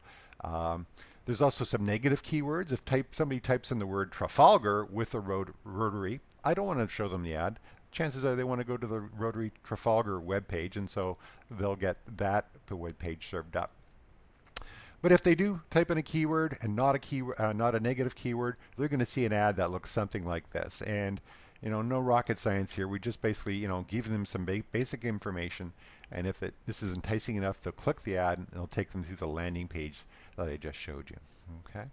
there's also some negative keywords. If somebody types in the word Trafalgar with a Rotary, I don't want to show them the ad. Chances are they want to go to the Rotary Trafalgar webpage, and so they'll get that webpage served up. But if they do type in a keyword and not a negative keyword, they're going to see an ad that looks something like this. And no rocket science here. We just basically give them some basic information, and if this is enticing enough, they'll click the ad and it'll take them through the landing page that I just showed you. Okay.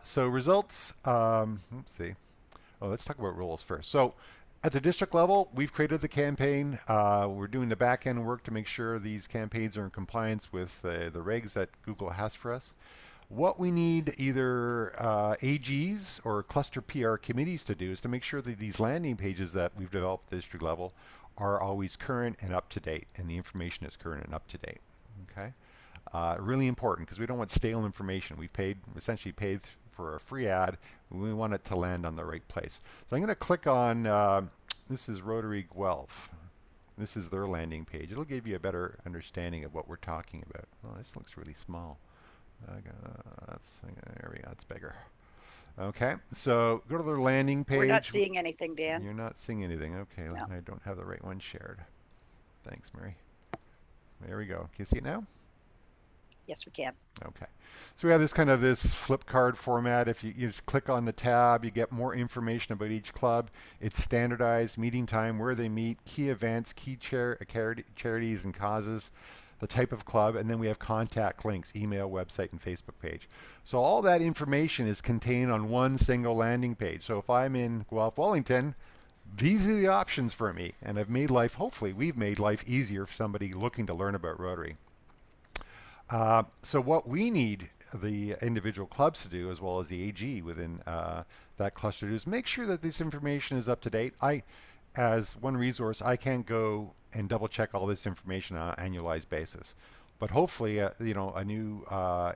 So results. Let's see. Oh, let's talk about roles first. So at the district level, we've created the campaign. We're doing the back end work to make sure these campaigns are in compliance with the regs that Google has for us. What we need either AGs or cluster PR committees to do is to make sure that these landing pages that we've developed at the district level are always current and up to date, and the information is current and up to date. Okay, really important, because we don't want stale information. We've essentially paid for a free ad. We want it to land on the right place. So I'm going to click on this is Rotary Guelph. This is their landing page. It'll give you a better understanding of what we're talking about. Oh, this looks really small. There we go. That's bigger. Okay, so go to their landing page. We're not seeing anything, Dan. You're not seeing anything. Okay, No. I don't have the right one shared. Thanks, Mary. There we go. Can you see it now? Yes, we can. Okay, so we have this flip card format. If you just click on the tab, you get more information about each club. It's standardized, meeting time, where they meet, key events, key charities and causes, the type of club, and then we have contact links, email, website, and Facebook page. So all that information is contained on one single landing page. So if I'm in Guelph, Wellington, these are the options for me, and hopefully we've made life easier for somebody looking to learn about Rotary. So what we need the individual clubs to do, as well as the AG within that cluster, to do is make sure that this information is up to date. As one resource, I can't go and double check all this information on an annualized basis, but hopefully a new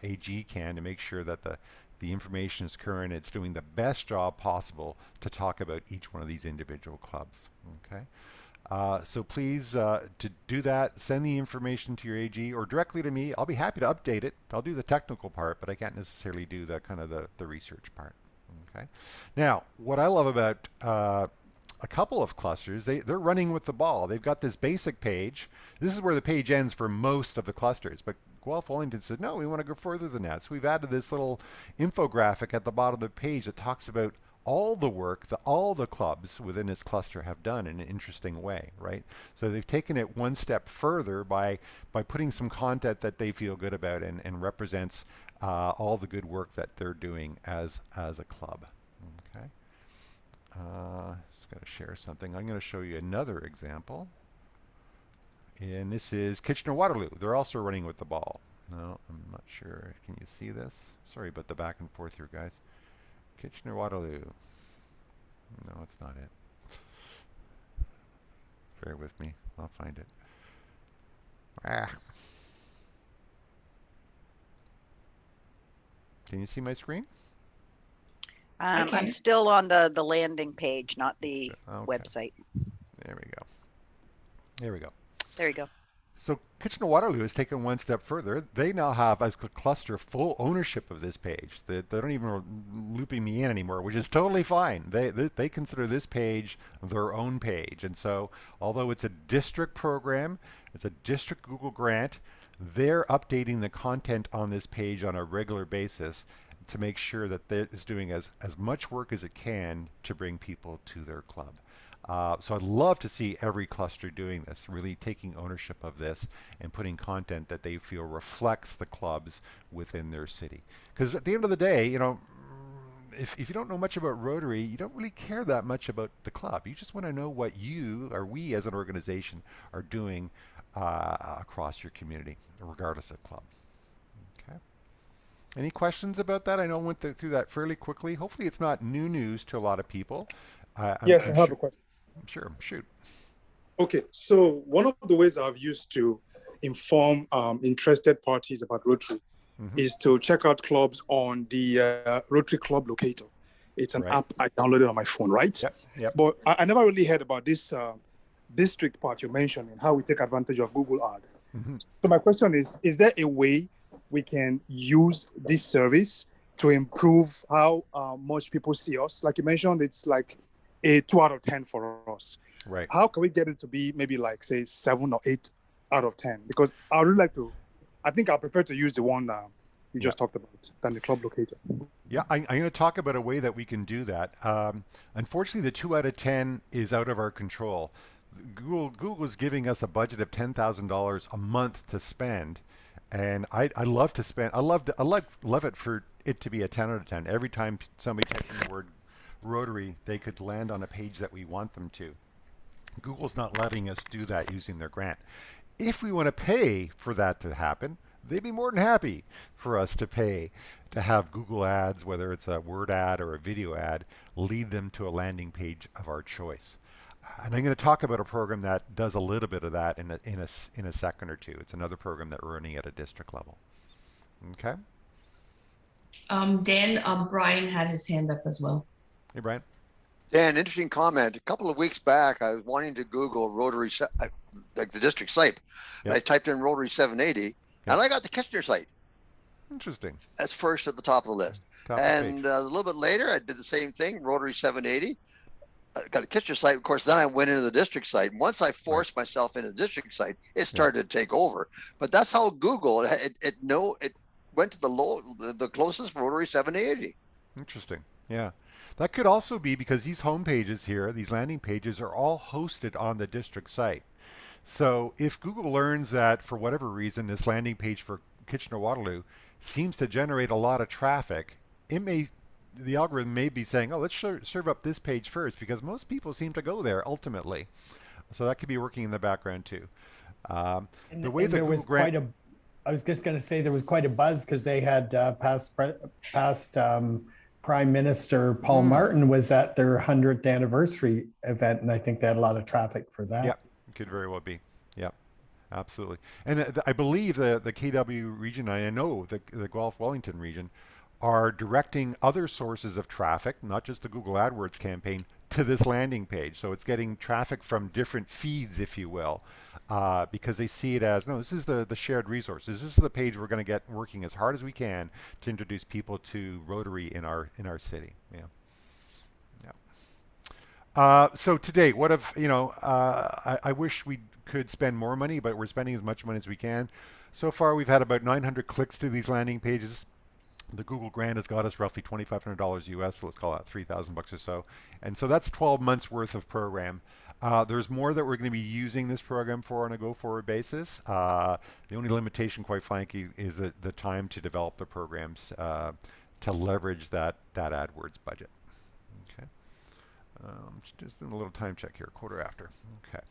AG can, to make sure that the information is current. It's doing the best job possible to talk about each one of these individual clubs. Okay. So please, to do that, send the information to your AG or directly to me. I'll be happy to update it. I'll do the technical part, but I can't necessarily do the research part. Okay. Now, what I love about a couple of clusters, they're running with the ball. They've got this basic page. This is where the page ends for most of the clusters, but Guelph Wellington said, no, we want to go further than that. So we've added this little infographic at the bottom of the page that talks about all the work that all the clubs within this cluster have done in an interesting way, right? So they've taken it one step further by putting some content that they feel good about and represents all the good work that they're doing as a club. Okay. Just got to share something. I'm going to show you another example. And this is Kitchener-Waterloo. They're also running with the ball. No, I'm not sure. Can you see this? Sorry about the back and forth here, guys. Kitchener-Waterloo. No, it's not it. Bear with me. I'll find it. Can you see my screen? I'm still on the landing page, not the website. There we go. There we go. There you go. So Kitchener-Waterloo has taken one step further. They now have, as a cluster, full ownership of this page. They don't even looping me in anymore, which is totally fine. They consider this page their own page. And so although it's a district program, it's a district Google grant, they're updating the content on this page on a regular basis to make sure that it's doing as much work as it can to bring people to their club. So I'd love to see every cluster doing this, really taking ownership of this and putting content that they feel reflects the clubs within their city. Because at the end of the day, if you don't know much about Rotary, you don't really care that much about the club. You just want to know what you or we as an organization are doing across your community, regardless of club. Okay. Any questions about that? I know I went through that fairly quickly. Hopefully it's not new news to a lot of people. Yes, I have a question. Sure, shoot. Okay, so one of the ways I've used to inform interested parties about Rotary is to check out clubs on the Rotary Club Locator. It's an Right. app I downloaded on my phone, right? Yep. Yep. But I never really heard about this district part you mentioned and how we take advantage of Google Ad. Mm-hmm. So my question is there a way we can use this service to improve how much people see us? Like you mentioned, it's like a 2 out of 10 for us. Right. How can we get it to be maybe like, say, 7 or 8 out of 10? Because I would like to, I think I prefer to use the one you just talked about than the club locator. Yeah, I'm going to talk about a way that we can do that. Unfortunately, the 2 out of 10 is out of our control. Google is giving us a budget of $10,000 a month to spend, and I love to spend. I love it for it to be a 10 out of 10. Every time somebody types in the word Rotary, they could land on a page that we want them to. Google's not letting us do that using their grant. If we want to pay for that to happen, they'd be more than happy for us to pay to have Google ads, whether it's a word ad or a video ad, lead them to a landing page of our choice. And I'm going to talk about a program that does a little bit of that in a second or two. It's another program that we're running at a district level. Okay. Dan, Brian had his hand up as well. Hey, Brian. Dan, interesting comment. A couple of weeks back, I was wanting to Google Rotary, like the district site. And I typed in Rotary 780, and I got the Kitchener site. Interesting. That's first at the top of the list. And a little bit later, I did the same thing, Rotary 780. I got the Kitchener site. Of course, then I went into the district site. And once I forced myself into the district site, it started to take over. But that's how Google, it went to the closest Rotary 780. Interesting. Yeah. That could also be because these home pages here, these landing pages, are all hosted on the district site. So if Google learns that for whatever reason this landing page for Kitchener-Waterloo seems to generate a lot of traffic, the algorithm may be saying, oh, let's serve up this page first because most people seem to go there ultimately. So that could be working in the background too. I was just going to say there was quite a buzz because they had past Prime Minister Paul Martin was at their 100th anniversary event, and I think they had a lot of traffic for that. Yeah, could very well be. Yeah, absolutely. And I believe the KW region, I know the Guelph Wellington region, are directing other sources of traffic, not just the Google AdWords campaign, to this landing page. So it's getting traffic from different feeds, if you will, because they see it as, no, this is the shared resources. This is the page we're going to get working as hard as we can to introduce people to Rotary in our city. So today, what if, I wish we could spend more money, but we're spending as much money as we can. So far, we've had about 900 clicks to these landing pages. The Google grant has got us roughly $2,500 US, so let's call that $3,000 or so. And so that's 12 months worth of program. There's more that we're going to be using this program for on a go-forward basis. The only limitation, quite frankly, is the time to develop the programs to leverage that AdWords budget. Okay. Just doing a little time check here, quarter after. Okay.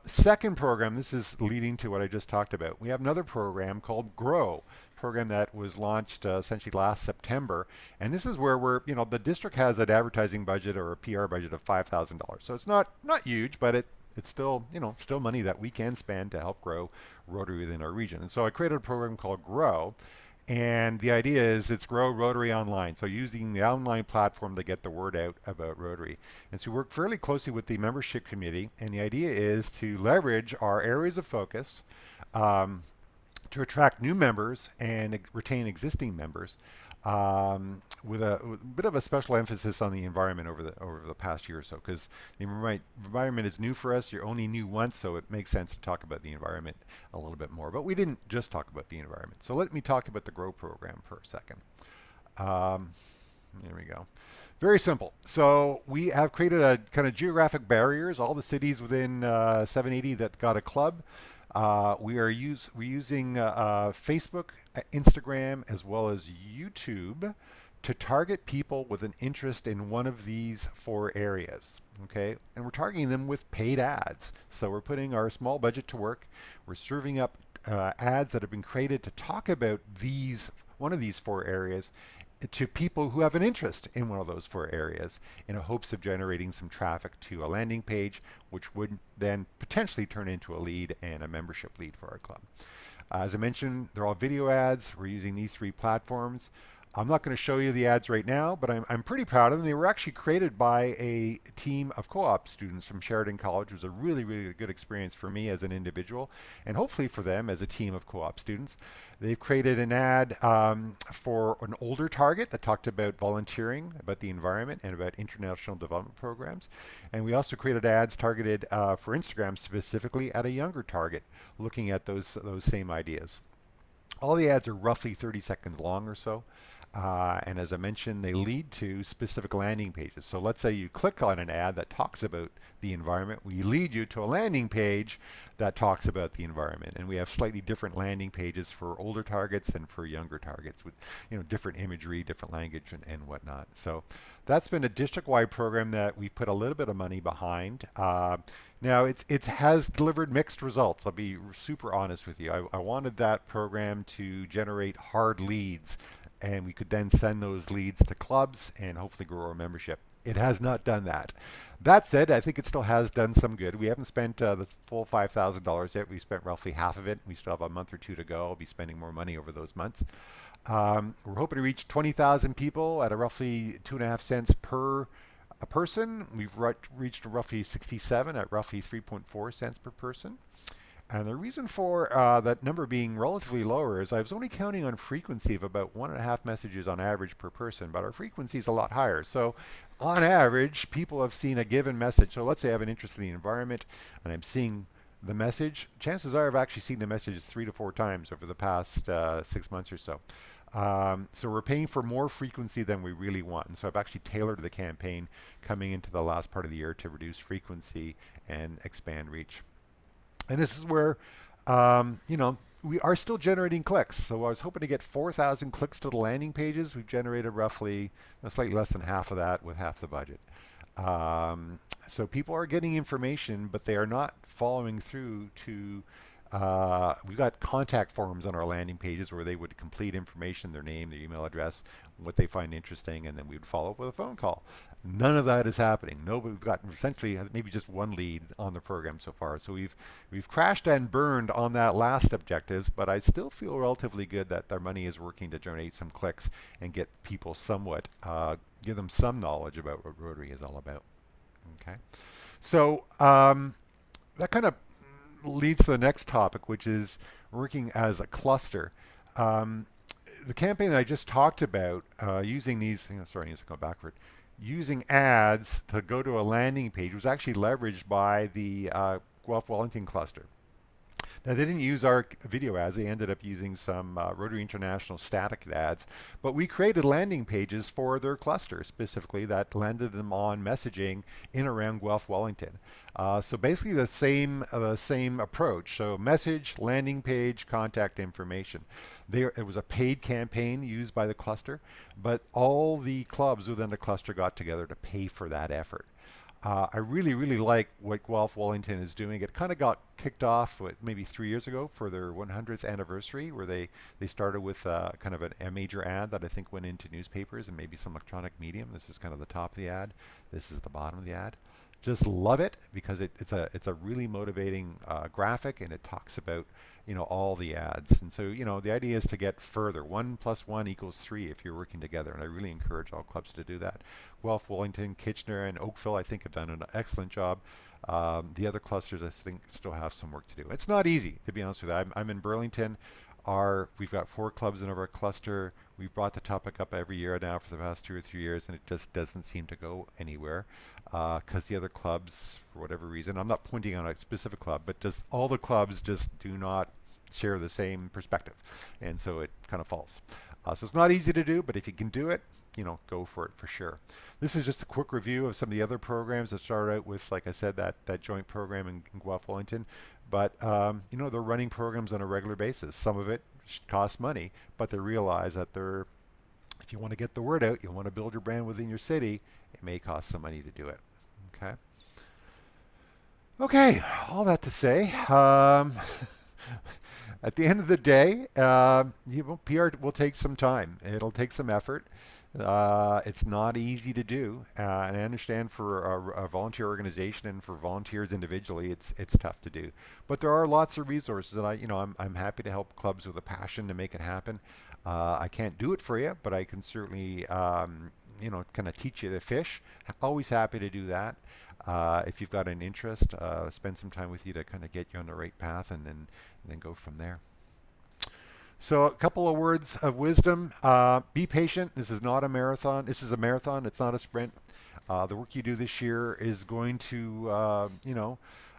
Second program, this is leading to what I just talked about. We have another program called Grow, program that was launched essentially last September, and this is where the district has an advertising budget or a PR budget of $5,000. So it's not huge, but it's still still money that we can spend to help grow Rotary within our region. And so I created a program called Grow, and the idea is it's Grow Rotary Online. So using the online platform to get the word out about Rotary. And so we work fairly closely with the membership committee, and the idea is to leverage our areas of focus to attract new members and retain existing members, with a bit of a special emphasis on the environment over the past year or so, because the environment is new for us. You're only new once, so it makes sense to talk about the environment a little bit more. But we didn't just talk about the environment. So let me talk about the Grow program for a second. There we go. Very simple. So we have created a kind of geographic barriers. All the cities within 780 that got a club. We're using Facebook, Instagram, as well as YouTube to target people with an interest in one of these 4 areas. Okay, and we're targeting them with paid ads. So we're putting our small budget to work. We're serving up ads that have been created to talk about one of these 4 areas to people who have an interest in one of those 4 areas in hopes of generating some traffic to a landing page, which would then potentially turn into a lead and a membership lead for our club. As I mentioned, they're all video ads. We're using these 3 platforms. I'm not going to show you the ads right now, but I'm pretty proud of them. They were actually created by a team of co-op students from Sheridan College. It was a really, really good experience for me as an individual, and hopefully for them as a team of co-op students. They've created an ad for an older target that talked about volunteering, about the environment, and about international development programs. And we also created ads targeted for Instagram specifically at a younger target, looking at those same ideas. All the ads are roughly 30 seconds long or so. And as I mentioned, they lead to specific landing pages. So let's say you click on an ad that talks about the environment. We lead you to a landing page that talks about the environment. And we have slightly different landing pages for older targets than for younger targets with different imagery, different language, and whatnot. So that's been a district-wide program that we put a little bit of money behind. Now, it has delivered mixed results. I'll be super honest with you. I wanted that program to generate hard leads, and we could then send those leads to clubs and hopefully grow our membership. It has not done that. That said, I think it still has done some good. We haven't spent the full $5,000 yet. We've spent roughly half of it. We still have a month or two to go. I'll be spending more money over those months. We're hoping to reach 20,000 people at a roughly 2.5 cents per a person. We've reached roughly 67 at roughly 3.4 cents per person. And the reason for that number being relatively lower is I was only counting on frequency of about 1.5 messages on average per person, but our frequency is a lot higher. So on average, people have seen a given message. So let's say I have an interest in the environment and I'm seeing the message. Chances are I've actually seen the message 3 to 4 times over the past 6 months or so. So we're paying for more frequency than we really want. And so I've actually tailored the campaign coming into the last part of the year to reduce frequency and expand reach. And this is where, we are still generating clicks. So I was hoping to get 4,000 clicks to the landing pages. We've generated roughly slightly less than half of that with half the budget. So people are getting information, but they are not following through to we've got contact forms on our landing pages where they would complete information, their name, their email address, what they find interesting, and then we would follow up with a phone call. None of that is happening. We've got essentially maybe just one lead on the program so far. So we've crashed and burned on that last objectives, but I still feel relatively good that their money is working to generate some clicks and get people somewhat, give them some knowledge about what Rotary is all about. Okay, so that kind of leads to the next topic, which is working as a cluster. The campaign that I just talked about, using these, sorry, I need to go backward, using ads to go to a landing page was actually leveraged by the Guelph Wellington cluster. Now, they didn't use our video ads. They ended up using some Rotary International static ads. But we created landing pages for their cluster specifically that landed them on messaging in around Guelph Wellington. So basically the same approach. So message, landing page, contact information. It was a paid campaign used by the cluster, but all the clubs within the cluster got together to pay for that effort. I really, really like what Guelph Wellington is doing. It kind of got kicked off maybe 3 years ago for their 100th anniversary, where they started with kind of a major ad that I think went into newspapers and maybe some electronic medium. This is kind of the top of the ad. This is the bottom of the ad. Just love it because it's a really motivating graphic, and it talks about all the ads. And so the idea is to get further. 1 + 1 = 3 if you're working together, and I really encourage all clubs to do that. Guelph, Wellington, Kitchener, and Oakville I think have done an excellent job. The other clusters I think still have some work to do. It's not easy, to be honest with you. I'm in Burlington. We've got 4 clubs in our cluster. We've brought the topic up every year now for the past 2 or 3 years, and it just doesn't seem to go anywhere because the other clubs, for whatever reason, I'm not pointing out a specific club, but just all the clubs just do not share the same perspective, and so it kind of falls. So it's not easy to do, but if you can do it, go for it for sure. This is just a quick review of some of the other programs that started out with, like I said, that joint program in Guelph Wellington. But they're running programs on a regular basis. Some of it costs money, but they realize that if you want to get the word out, you want to build your brand within your city, it may cost some money to do it. Okay, all that to say, at the end of the day, PR will take some time. It'll take some effort. It's not easy to do, and I understand for a volunteer organization and for volunteers individually, it's tough to do. But there are lots of resources, and I'm happy to help clubs with a passion to make it happen. I can't do it for you, but I can certainly, kind of teach you to fish. Always happy to do that. If you've got an interest, spend some time with you to kind of get you on the right path, and then go from there. So a couple of words of wisdom. Be patient. This is not a marathon. This is a marathon. It's not a sprint. The work you do this year is going to,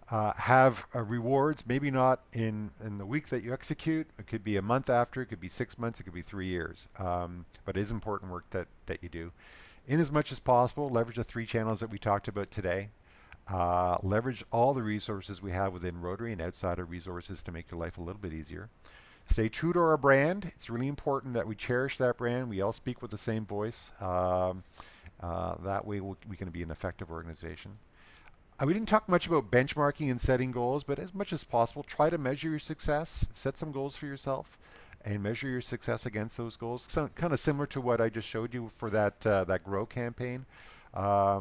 have rewards, maybe not in the week that you execute. It could be a month after, it could be 6 months, it could be 3 years. But it is important work that you do. In as much as possible, leverage the 3 channels that we talked about today. Leverage all the resources we have within Rotary and outside of resources to make your life a little bit easier. Stay true to our brand. It's really important that we cherish that brand. We all speak with the same voice. That way we can be an effective organization. We didn't talk much about benchmarking and setting goals, but as much as possible, try to measure your success. Set some goals for yourself and measure your success against those goals. So, kind of similar to what I just showed you for that Grow campaign. I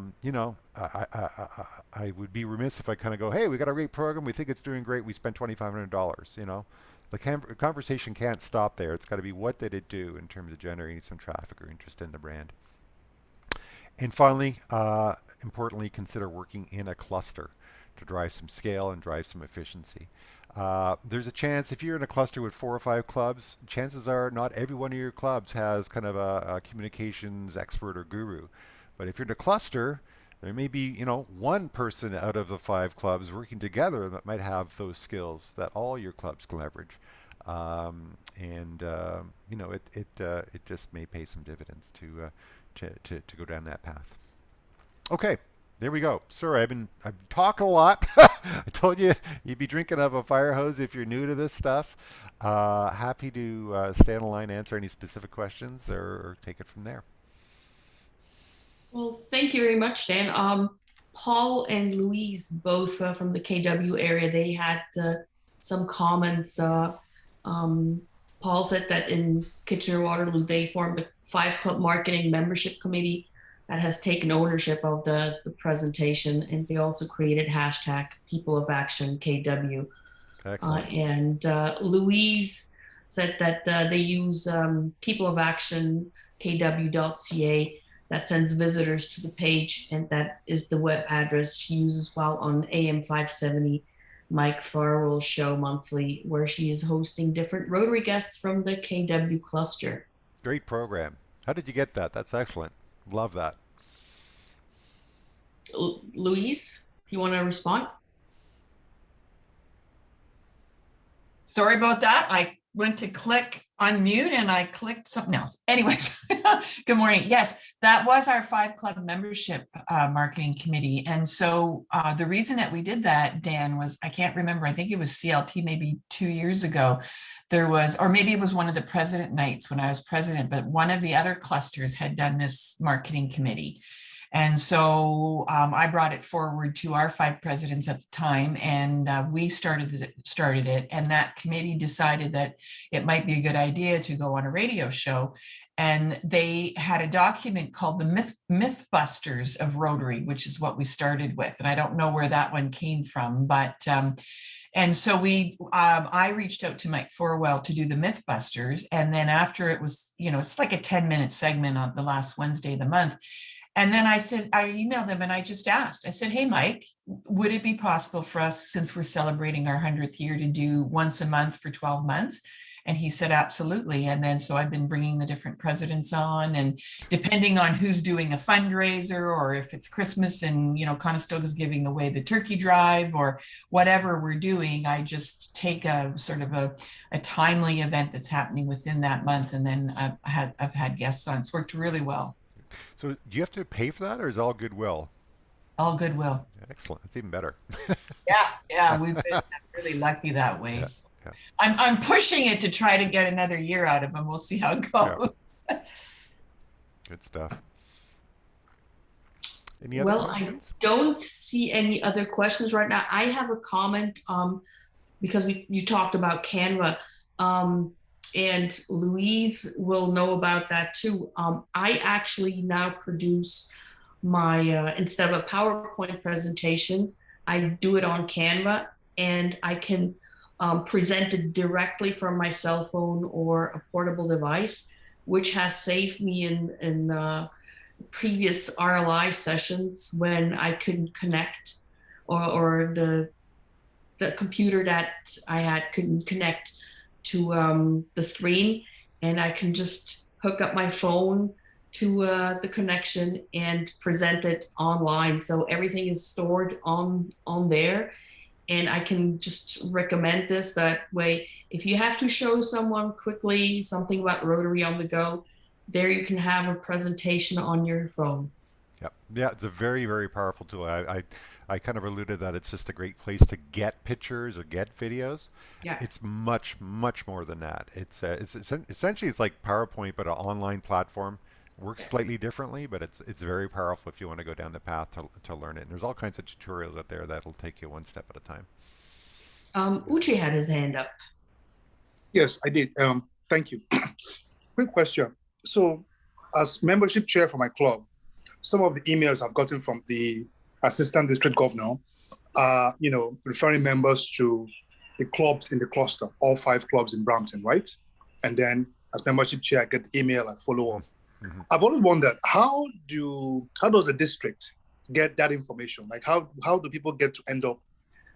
would be remiss if I kind of go, hey, we got a great program. We think it's doing great. We spent $2,500. The conversation can't stop there. It's got to be, what did it do in terms of generating some traffic or interest in the brand. And finally, importantly, consider working in a cluster to drive some scale and drive some efficiency. There's a chance, if you're in a cluster with 4 or 5 clubs, chances are not every one of your clubs has kind of a communications expert or guru. But if you're in a cluster, there may be, one person out of the 5 clubs working together that might have those skills that all your clubs can leverage. It just may pay some dividends to go down that path. Okay, there we go. Sorry, I'm talking a lot. I told you you'd be drinking out of a fire hose if you're new to this stuff. Happy to stay on the line, answer any specific questions, or take it from there. Well, thank you very much, Dan. Paul and Louise, both from the KW area, they had some comments. Paul said that in Kitchener-Waterloo, they formed a 5-club marketing membership committee that has taken ownership of the presentation, and they also created hashtag People of Action KW. Excellent. And Louise said that they use People of Action KW.ca that sends visitors to the page, and that is the web address she uses while on AM 570 Mike Farwell's show monthly, where she is hosting different Rotary guests from the KW cluster. Great program. How did you get that? That's excellent. Love that. Louise, you want to respond? Sorry about that. I went to click unmute and I clicked something else. Anyways, good morning. Yes, that was our 5-club membership marketing committee. And so the reason that we did that, Dan, was, I can't remember, I think it was CLT maybe 2 years ago. There was, or maybe it was one of the president nights when I was president, but one of the other clusters had done this marketing committee. And so I brought it forward to our 5 presidents at the time, and we started it. And that committee decided that it might be a good idea to go on a radio show. And they had a document called the Mythbusters of Rotary, which is what we started with. And I don't know where that one came from, but and so I reached out to Mike Farwell to do the Mythbusters. And then after it was, it's like a 10-minute segment on the last Wednesday of the month. And then I emailed him and I just asked, I said, hey, Mike, would it be possible for us, since we're celebrating our 100th year, to do once a month for 12 months? And he said, absolutely. And then so I've been bringing the different presidents on, and depending on who's doing a fundraiser, or if it's Christmas and, Conestoga's giving away the turkey drive or whatever we're doing, I just take a sort of a timely event that's happening within that month. And then I've had guests on. It's worked really well. So do you have to pay for that, or is it all goodwill? All goodwill. Excellent. That's even better. Yeah. We've been really lucky that way. Yeah, So yeah. I'm pushing it to try to get another year out of them. We'll see how it goes. Yeah. Good stuff. Any other questions? I don't see any other questions right now. I have a comment because you talked about Canva. And Louise will know about that too. I actually now produce my, instead of a PowerPoint presentation, I do it on Canva, and I can presented directly from my cell phone or a portable device, which has saved me in previous RLI sessions when I couldn't connect, or the computer that I had couldn't connect to the screen, and I can just hook up my phone to the connection and present it online. So everything is stored on there, and I can just recommend this that way. If you have to show someone quickly something about Rotary on the go, there you can have a presentation on your phone. Yep. Yeah, it's a very, very powerful tool. I kind of alluded that it's just a great place to get pictures or get videos. Yeah. It's much, much more than that. It's essentially it's like PowerPoint, but an online platform. Works slightly differently, but it's very powerful if you want to go down the path to learn it. And there's all kinds of tutorials out there that'll take you one step at a time. Uche had his hand up. Yes, I did. Thank you. Quick question. So, as membership chair for my club, some of the emails I've gotten from the assistant district governor are, referring members to the clubs in the cluster, all 5 clubs in Brampton, right? And then as membership chair, I get the email and follow up. Mm-hmm. I've always wondered, how does the district get that information? Like how do people get to end up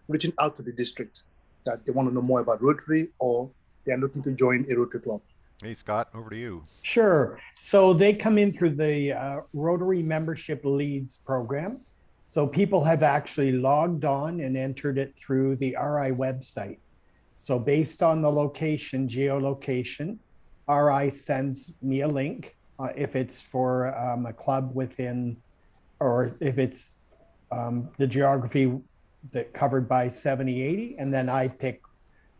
reaching out to the district that they want to know more about Rotary, or they are looking to join a Rotary club? Hey, Scott, over to you. Sure. So they come in through the Rotary Membership Leads program. So people have actually logged on and entered it through the RI website. So based on the location, geolocation, RI sends me a link if it's for a club within, or if it's the geography that covered by 7080, and then I pick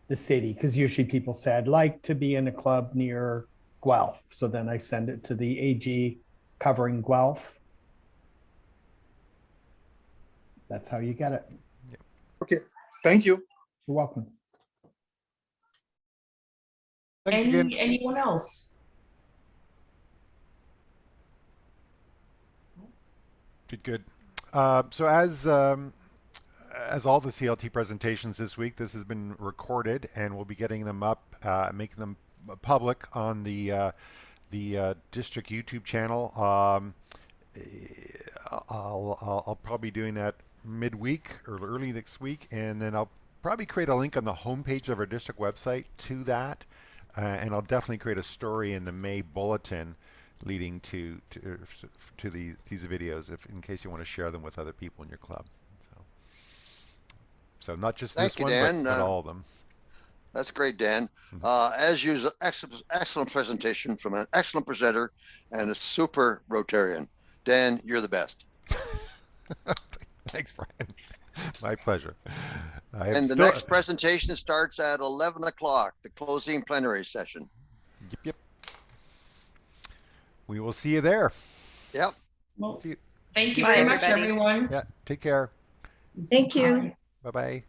the city, because usually people say I'd like to be in a club near Guelph. So then I send it to the AG covering Guelph. That's how you get it. Okay, thank you. You're welcome. Thanks again. Anyone else? Good. So as all the CLT presentations this week, this has been recorded, and we'll be getting them up, making them public on the district YouTube channel. I'll probably be doing that midweek or early next week, and then I'll probably create a link on the homepage of our district website to that, and I'll definitely create a story in the May bulletin leading to these videos, in case you want to share them with other people in your club. So not just this one, but all of them. That's great, Dan. As usual, excellent presentation from an excellent presenter and a super Rotarian. Dan, you're the best. Thanks, Brian. My pleasure. And the next presentation starts at 11 o'clock, the closing plenary session. Yep. We will see you there. Yep. Well, thank you very much, everyone. Yeah, take care. Thank you. Bye-bye.